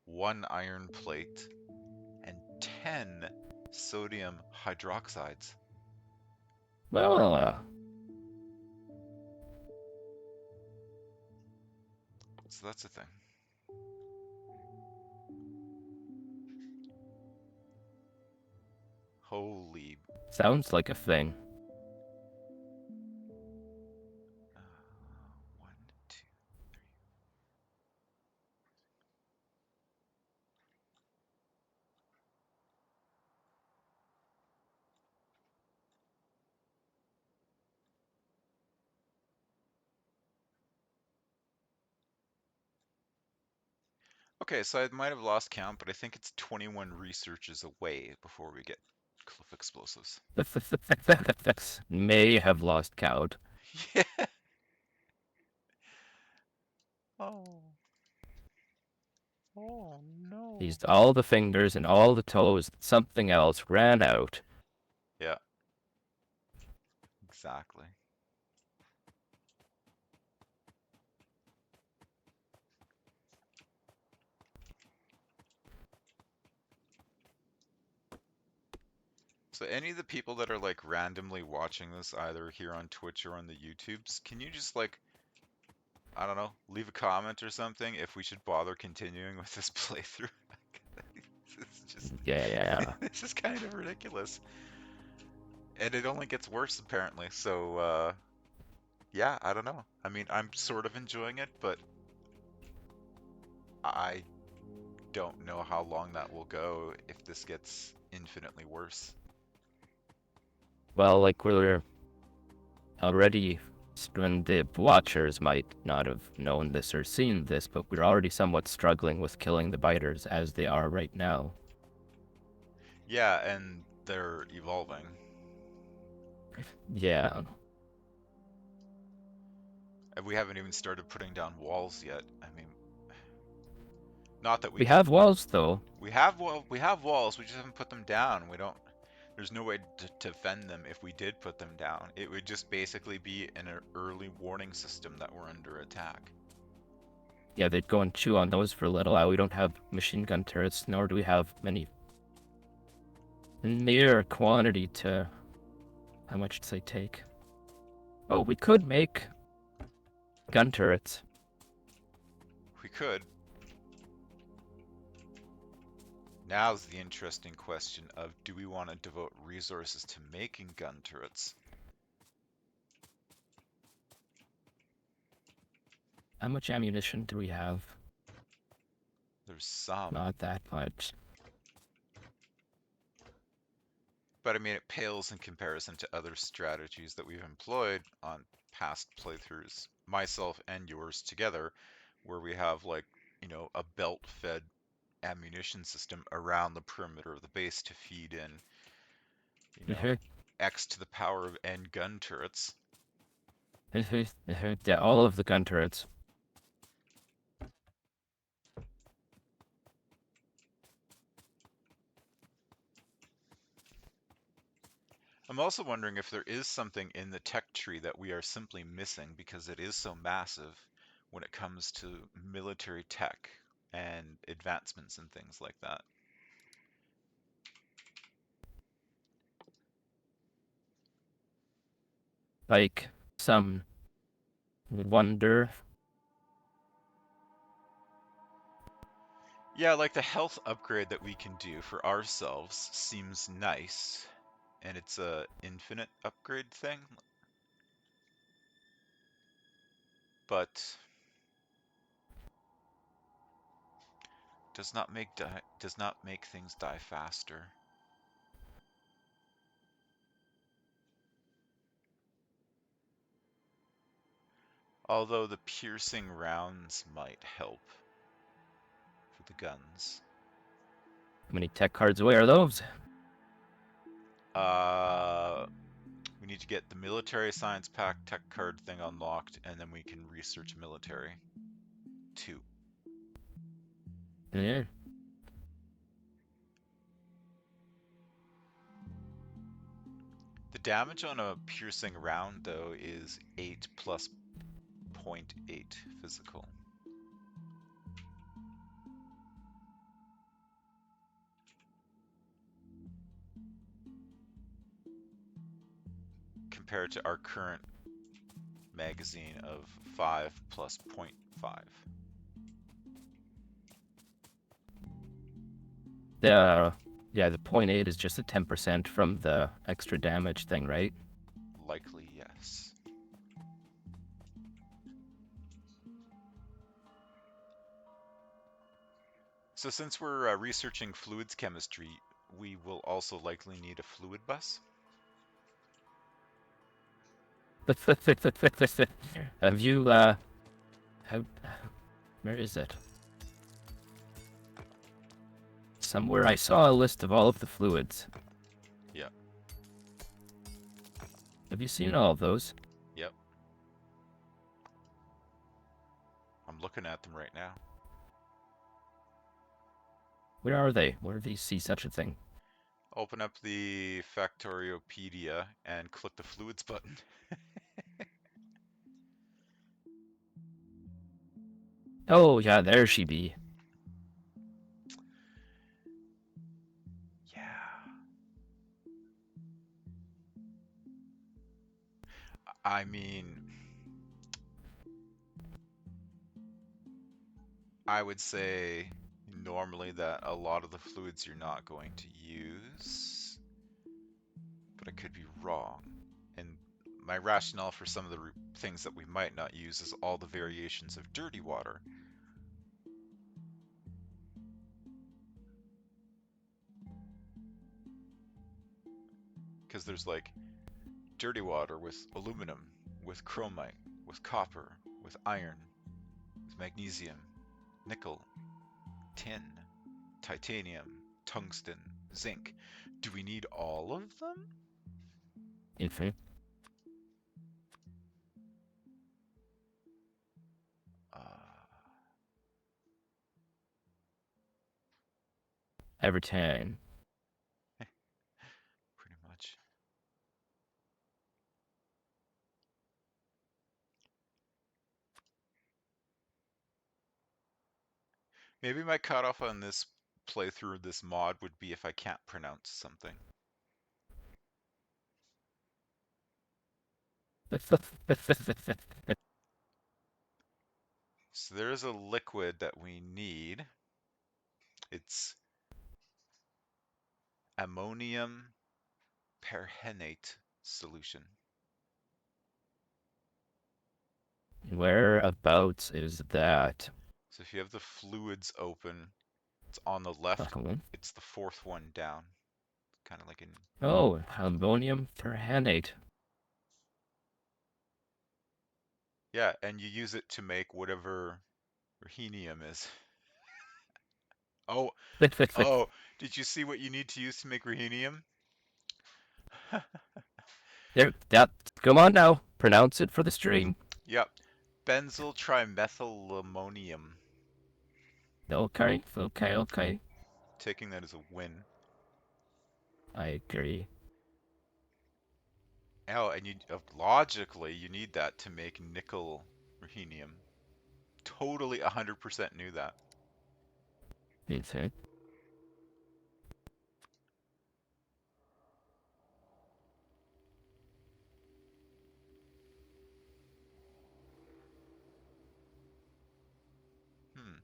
A: one iron plate, and 10 sodium hydroxides.
B: Well,
A: So that's a thing. Holy.
B: sounds like a thing.
A: Uh, one, two. Okay, so I might have lost count, but I think it's 21 researches away before we get cliff explosives.
B: May have lost count.
A: Yeah. Oh. Oh no.
B: Used all the fingers and all the toes. Something else ran out.
A: Yeah, exactly. So any of the people that are like randomly watching this either here on Twitch or on the YouTubes, can you just like, I don't know, leave a comment or something if we should bother continuing with this playthrough? It's just
B: Yeah.
A: this is kind of ridiculous. And it only gets worse apparently. So yeah, I don't know. I mean, I'm sort of enjoying it, but I don't know how long that will go if this gets infinitely worse.
B: Well, like we're already, when the Watchers might not have known this or seen this, but we're already somewhat struggling with killing the biters as they are right now.
A: Yeah, and they're evolving.
B: Yeah.
A: And we haven't even started putting down walls yet. I mean, not that we
B: We
A: can.
B: have walls, though.
A: We have walls. We just haven't put them down. We don't. There's no way to defend them if we did put them down. It would just basically be an early warning system that we're under attack.
B: Yeah, they'd go and chew on those for a little while. We don't have machine gun turrets, nor do we have many near quantity to how much do they take. Oh, we could make gun turrets.
A: We could. Now's the interesting question of do we want to devote resources to making gun turrets?
B: How much ammunition do we have?
A: There's some,
B: Not that much.
A: but I mean it pales in comparison to other strategies that we've employed on past playthroughs, myself and yours together, where we have like, a belt-fed ammunition system around the perimeter of the base to feed in, you know,
B: Mhm,
A: X to the power of N gun turrets.
B: Yeah, all of the gun turrets.
A: I'm also wondering if there is something in the tech tree that we are simply missing because it is so massive when it comes to military tech and advancements and things like that.
B: Like some wonder.
A: Yeah, like the health upgrade that we can do for ourselves seems nice, and it's a infinite upgrade thing, but does not make things die faster. Although the piercing rounds might help for the guns.
B: How many tech cards away are those?
A: Uh, we need to get the military science pack tech card thing unlocked, and then we can research military. Two.
B: Yeah.
A: The damage on a piercing round, though, is 8 plus point 0.8 physical. Compared to our current magazine of 5 plus point 0.5.
B: The yeah, the point 0.8 is just a 10% from the extra damage thing, right?
A: Likely, yes. So since we're researching fluids chemistry, we will also likely need a fluid bus.
B: Have you have where is it? Somewhere I saw a list of all of the fluids.
A: Yep,
B: Have you seen all of those?
A: yep. I'm looking at them right now.
B: Where are they? Where do you see such a thing?
A: Open up the Factoriopedia and click the fluids button.
B: Oh yeah, there she be.
A: Yeah. I mean, I would say normally that a lot of the fluids you're not going to use, but I could be wrong. And my rationale for some of the things that we might not use is all the variations of dirty water. Because there's like dirty water with aluminum, with chromite, with copper, with iron, with magnesium, nickel, tin, titanium, tungsten, zinc. Do we need all of them?
B: Infinite.
A: Uh,
B: Every time.
A: pretty much. Maybe my cutoff on this playthrough of this mod would be if I can't pronounce something. So there is a liquid that we need. It's ammonium perrhenate solution.
B: Whereabouts is that?
A: So if you have the fluids open, it's on the left.
B: Uh-huh.
A: It's the fourth one down. Kind of like in,
B: Oh, ammonium perrhenate.
A: yeah, and you use it to make whatever Ruhenium is. Oh,
B: Fit, fit, fit.
A: oh, did you see what you need to use to make ruhenium?
B: There, that. Come on now. Pronounce it for the stream.
A: Yep. Benzyl trimethylammonium.
B: Okay, okay, okay.
A: Taking that as a win.
B: I agree.
A: Oh, and you logically you need that to make nickel ruhenium. Totally 100% knew that.
B: Me too.
A: Hmm.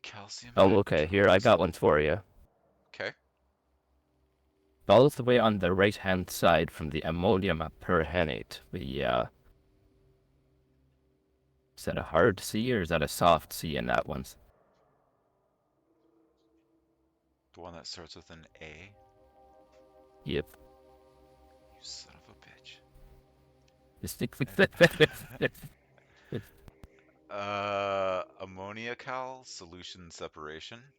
A: Calcium
B: Oh, okay. Here, I got one
A: hydroxide.
B: for you.
A: Okay.
B: All the way on the right-hand side from the ammonium perrhenate. Is that a hard C or is that a soft C in that one?
A: The one that starts with an A.
B: Yep.
A: You son of a bitch.
B: Just stick, stick, stick, stick, stick, stick, stick.
A: Ammonia cal solution separation.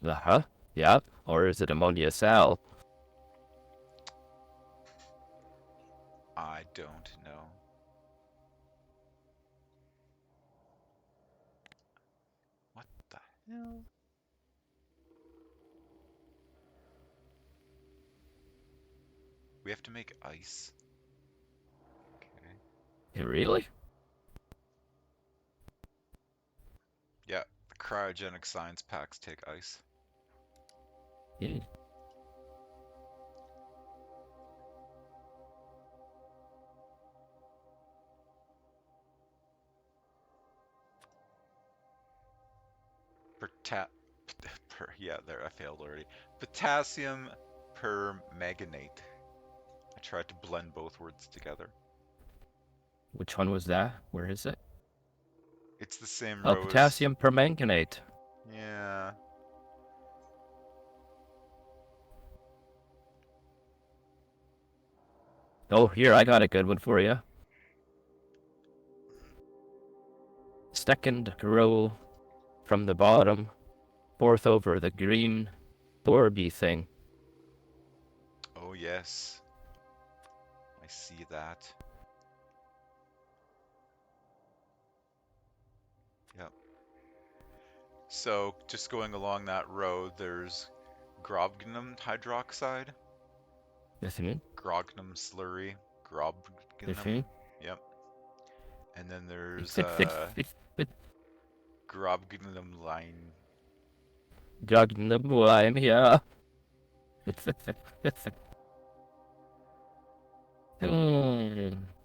B: Uh-huh. Yeah. Or is it ammonia sal?
A: I don't know. What the hell? We have to make ice. Okay.
B: Really?
A: Yeah, the cryogenic science packs take ice.
B: Yeah.
A: Pota yeah, there I failed already. Potassium permanganate. I tried to blend both words together.
B: Which one was that? Where is it?
A: It's the same
B: Oh,
A: row as.
B: potassium permanganate.
A: Yeah.
B: Oh, here, I got a good one for you. Second row from the bottom, fourth over the green Orby thing.
A: Oh, yes. I see that. Yep. So, just going along that road, there's grobgnum hydroxide,
B: Listen,
A: grognum slurry, grobgnum.
B: listen.
A: Yep. And then
B: It's
A: there's
B: fit, fit, fit, fit.
A: grobgnum line.
B: Jug the lime, yeah. Fit, fit, fit, fit, fit.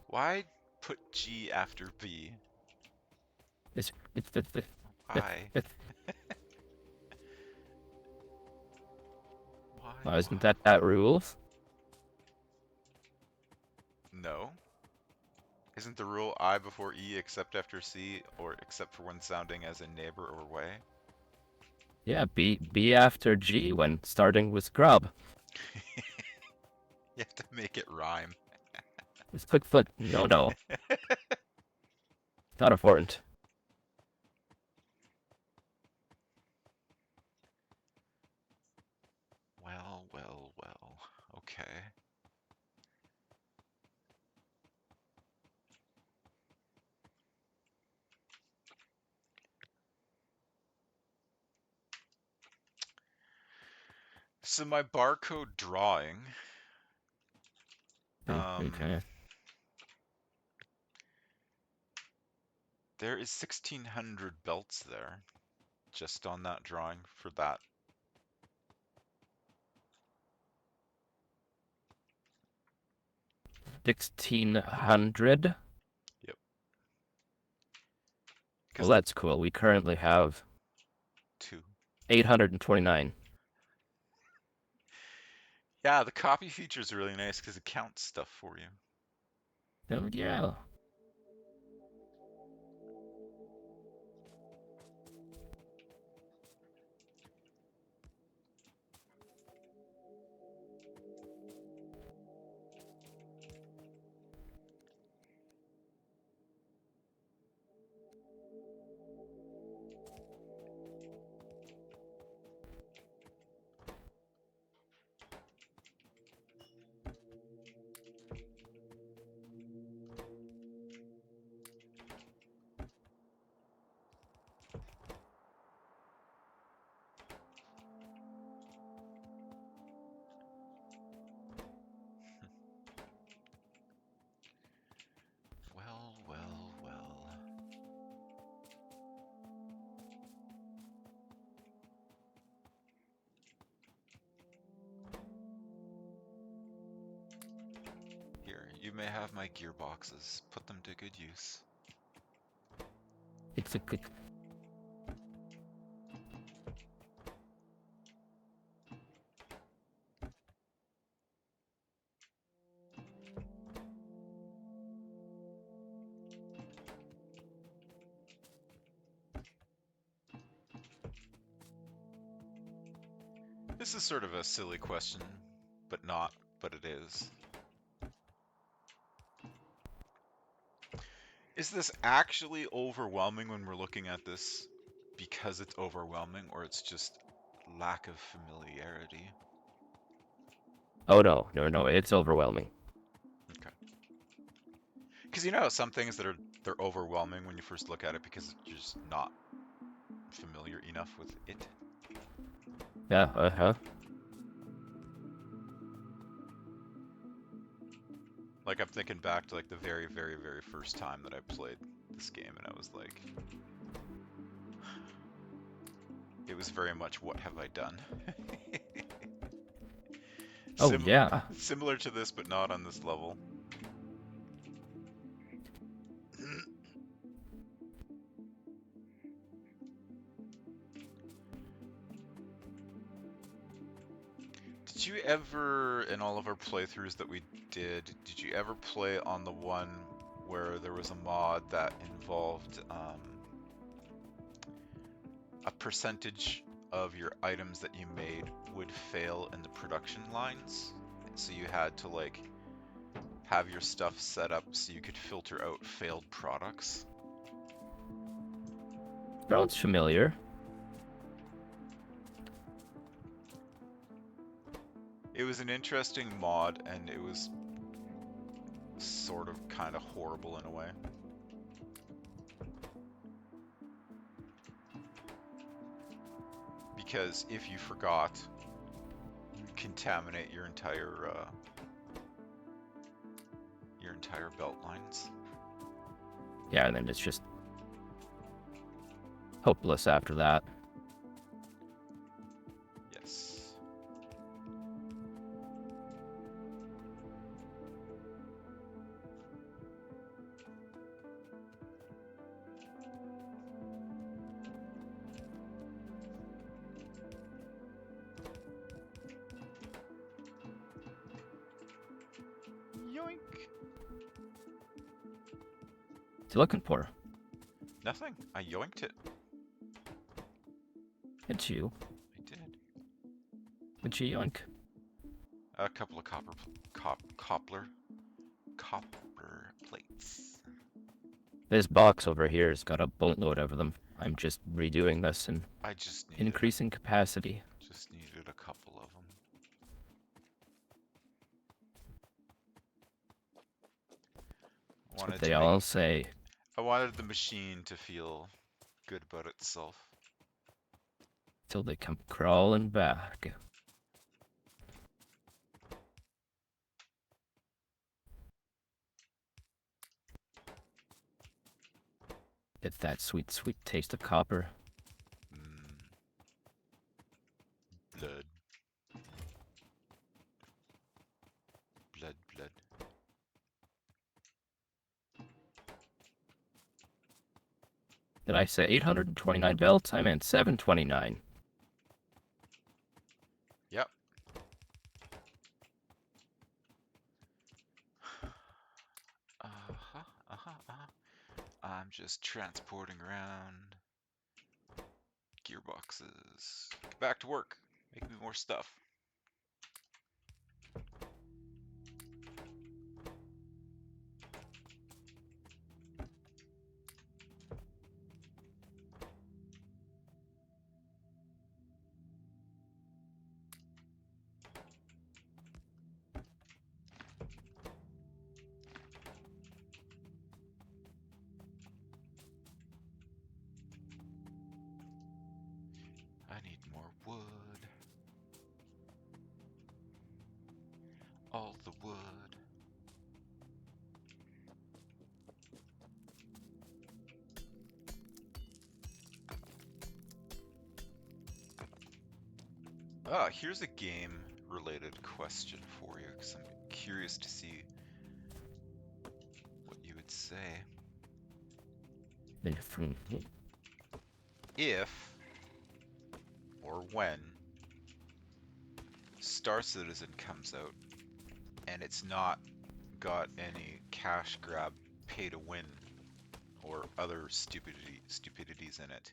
A: Why put G after B?
B: It's fit, fit, fit,
A: Why?
B: fit.
A: Why?
B: Oh, isn't
A: Why?
B: that rules?
A: No. Isn't the rule I before E except after C, or except for when sounding as a neighbor or way?
B: Yeah, B after G when starting with grub.
A: You have to make it rhyme.
B: It's quick foot. No, no. Not important.
A: Well, well, well. Okay. So my barcode drawing, um,
B: Okay.
A: there is 1600 belts there, just on that drawing for that.
B: 1600.
A: Yep.
B: Well,
A: Because the
B: that's cool. We currently have
A: two.
B: 829.
A: Yeah, the copy feature is really nice because it counts stuff for you.
B: Oh, yeah.
A: You may have my gearboxes. Put them to good use.
B: It's a click.
A: This is sort of a silly question, but not, but it is. Is this actually overwhelming when we're looking at this because it's overwhelming, or it's just lack of familiarity?
B: Oh no, no, no, it's overwhelming.
A: Okay. Because you know some things that they're overwhelming when you first look at it because you're just not familiar enough with it.
B: Yeah, uh-huh.
A: Like I'm thinking back to like the very, very, very first time that I played this game, and I was like, it was very much what have I done?
B: Oh
A: Sim
B: yeah.
A: Similar to this, but not on this level. Did you ever, in all of our playthroughs that we did you ever play on the one where there was a mod that involved a percentage of your items that you made would fail in the production lines? So you had to like have your stuff set up so you could filter out failed products.
B: Sounds familiar.
A: It was an interesting mod and it was sort of kind of horrible in a way. Because if you forgot, you'd contaminate your entire belt lines.
B: Yeah, and then it's just hopeless after that.
A: Yes. Yoink.
B: What you looking for?
A: Nothing. I yoinked it.
B: It's you.
A: I did.
B: It's you, yoink.
A: A couple of copper plates.
B: This box over here has got a boatload of them. I'm just redoing this and
A: I just
B: increasing capacity.
A: needed a couple of them.
B: That's what
A: Wanted to
B: they
A: make
B: all say.
A: I wanted the machine to feel good about itself.
B: Till they come crawling back. Get that sweet, sweet taste of copper.
A: Mm, blood, blood.
B: Did I say 829 belts? I meant 729.
A: Yep. Uh-huh, uh-huh. I'm just transporting around gearboxes. Get back to work. Make me more stuff. I need more wood. All the wood. Ah, here's a game related question for you because I'm curious to see say?
B: If-
A: If or when Star Citizen comes out and it's not got any cash grab pay to win or other stupidities in it,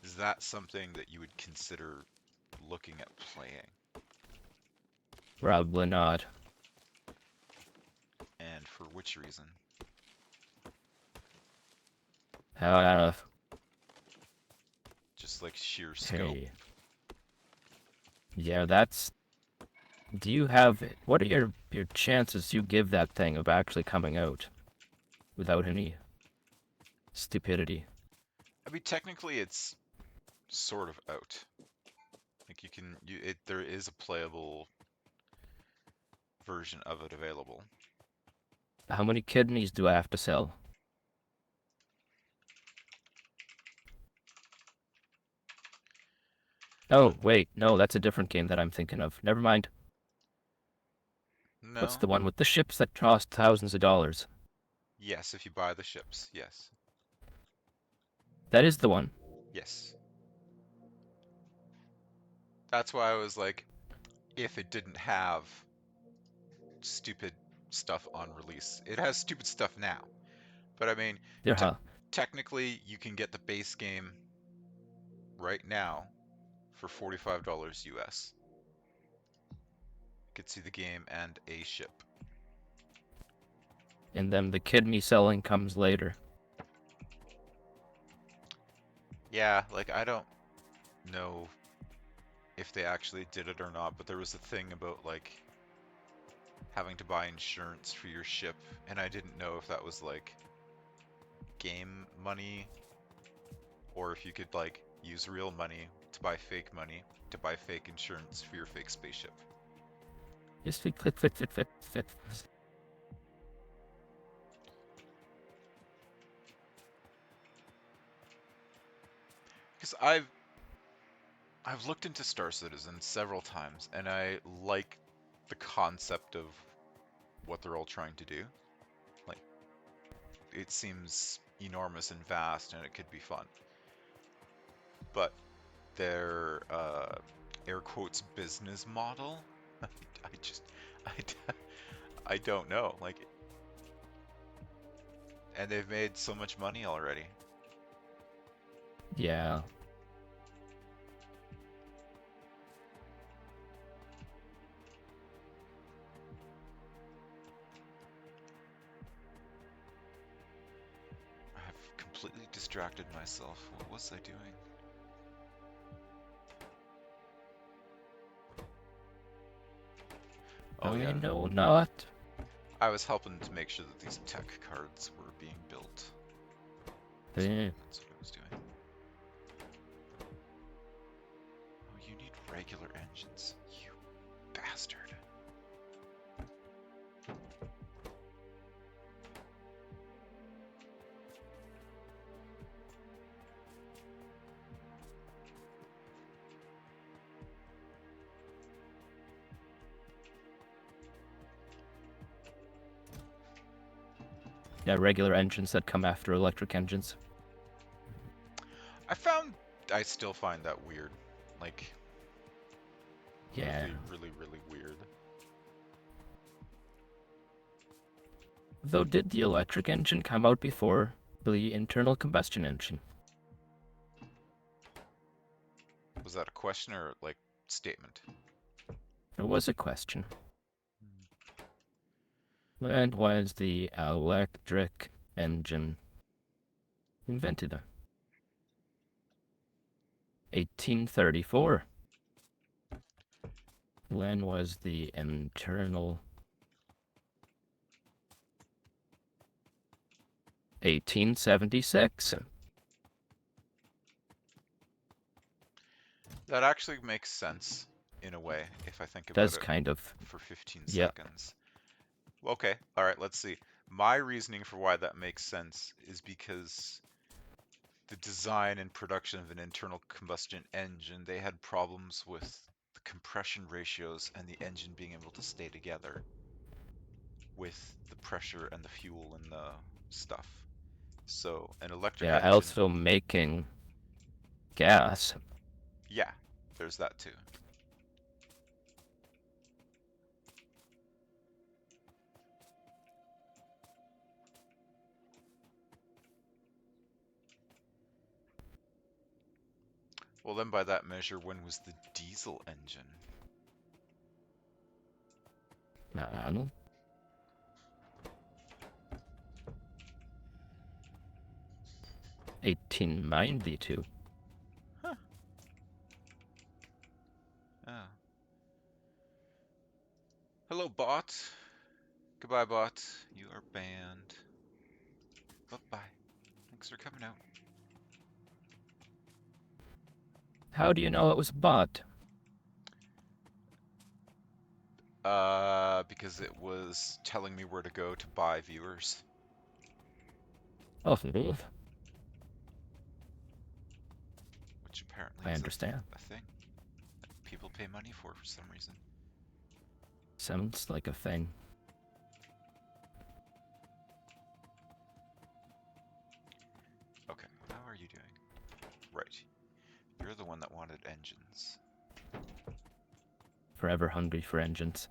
A: is that something that you would consider looking at playing?
B: Probably not.
A: And for which reason?
B: How out of
A: Just like sheer scope.
B: hey. Yeah, that's. Do you have it? What are your chances you give that thing of actually coming out without any stupidity?
A: I mean, technically, it's sort of out. Like there is a playable version of it available.
B: How many kidneys do I have to sell?
A: But
B: Oh, wait, no, that's a different game that I'm thinking of. Never mind. What's
A: no,
B: the one with the ships that cost thousands of dollars?
A: yes, if you buy the ships, yes,
B: That is the one.
A: yes. That's why I was like, if it didn't have stupid stuff on release, it has stupid stuff now. But I mean,
B: There,
A: te
B: huh?
A: technically, you can get the base game right now for $45 US. You could see the game and a ship.
B: And then the kidney selling comes later.
A: Yeah, like I don't know if they actually did it or not, but there was a thing about like having to buy insurance for your ship, and I didn't know if that was like game money or if you could like use real money to buy fake insurance for your fake spaceship.
B: Just fit, fit, fit, fit, fit, fit.
A: Because I've looked into Star Citizen several times, and I like the concept of what they're all trying to do. Like, it seems enormous and vast, and it could be fun. But their air quotes business model, I just, I, I don't know. Like, and they've made so much money already.
B: Yeah.
A: I've completely distracted myself. What was I doing? Oh
B: I
A: yeah,
B: know not.
A: I was helping to make sure that these tech cards were being built. That's,
B: Eh.
A: that's what I was doing. Oh, you need regular engines, you bastard.
B: Yeah, regular engines that come after electric engines.
A: I found I still find that weird. Like
B: Yeah.
A: really, really, really weird.
B: Though, did the electric engine come out before the internal combustion engine?
A: Was that a question or like statement?
B: There was a question.
A: Hmm.
B: When was the electric engine invented? 1834. When was the internal? 1876.
A: That actually makes sense in a way if I think about
B: Does
A: it
B: kind of.
A: for 15
B: Yeah.
A: seconds. Okay, all right, let's see. My reasoning for why that makes sense is because the design and production of an internal combustion engine, they had problems with the compression ratios and the engine being able to stay together with the pressure and the fuel in the stuff. So an electric
B: Yeah,
A: engine,
B: also making gas.
A: yeah, there's that too. Well, then by that measure, when was the diesel engine?
B: I don't know. 1892.
A: Huh. Oh. Hello, bot. Goodbye, bot. You are banned. Bye-bye. Thanks for coming out.
B: How do you know it was bought?
A: Because it was telling me where to go to buy viewers,
B: Oh,
A: which apparently
B: I
A: is
B: understand.
A: a thing that people pay money for some reason.
B: Sounds like a thing.
A: Okay, how are you doing? Right. You're the one that wanted engines.
B: Forever hungry for engines.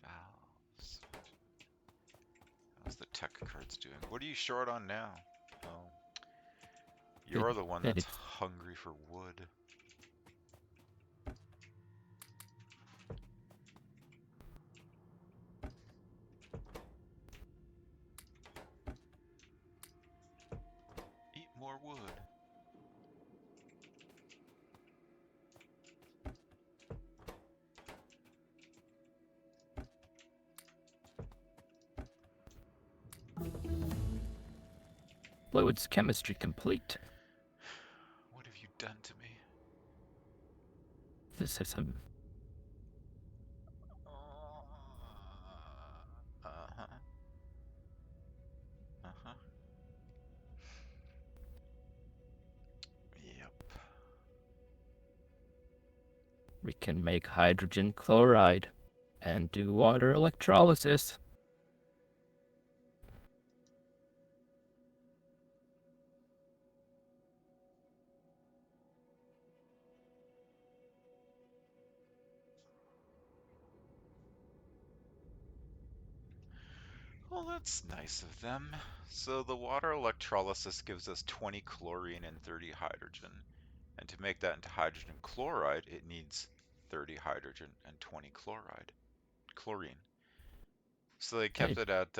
A: Valves. How's the tech cards doing? What are you short on now? Oh, you're the one that's hungry for wood. Eat more wood.
B: Fluids chemistry complete.
A: What have you done to me?
B: This is a
A: Uh-huh. Uh-huh. Yep.
B: we can make hydrogen chloride and do water electrolysis.
A: Well, that's nice of them. So the water electrolysis gives us 20 chlorine and 30 hydrogen. And to make that into hydrogen chloride, it needs 30 hydrogen and 20 chlorine. So they kept
B: Hey,
A: it at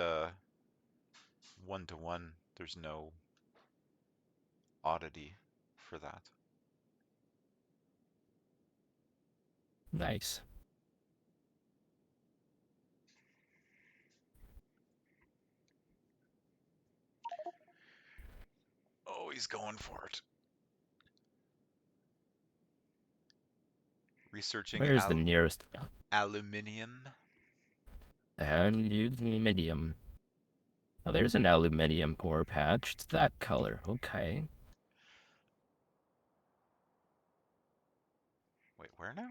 A: 1 to 1. There's no oddity for that.
B: nice.
A: Oh, he's going for it. Researching
B: Where's the nearest
A: aluminium.
B: aluminium? Oh, there's an aluminium ore patch. It's that color. Okay.
A: Wait, where now?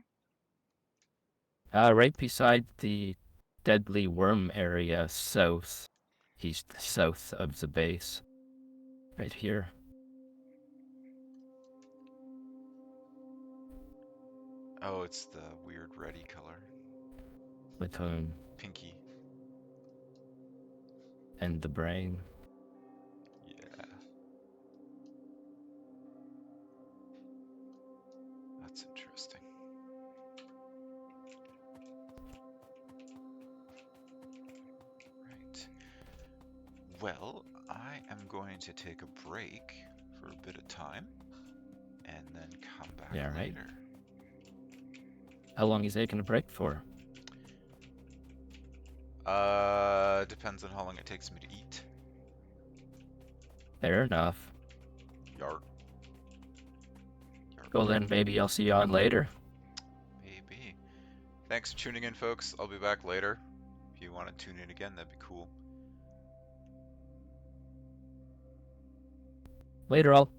B: Right beside the deadly worm area south. East south of the base. Right here.
A: Oh, it's the weird reddy color.
B: With
A: Pinky.
B: and the brain.
A: Yeah, that's interesting. Right. Well, I am going to take a break for a bit of time and then come back
B: Yeah, right.
A: later.
B: How long is it gonna break for?
A: Depends on how long it takes me to eat.
B: Fair enough.
A: Yart. Yart,
B: Well
A: yart.
B: then, maybe I'll see you on later.
A: Maybe. Thanks for tuning in, folks. I'll be back later. you want to tune in again, that'd be cool.
B: Later, all.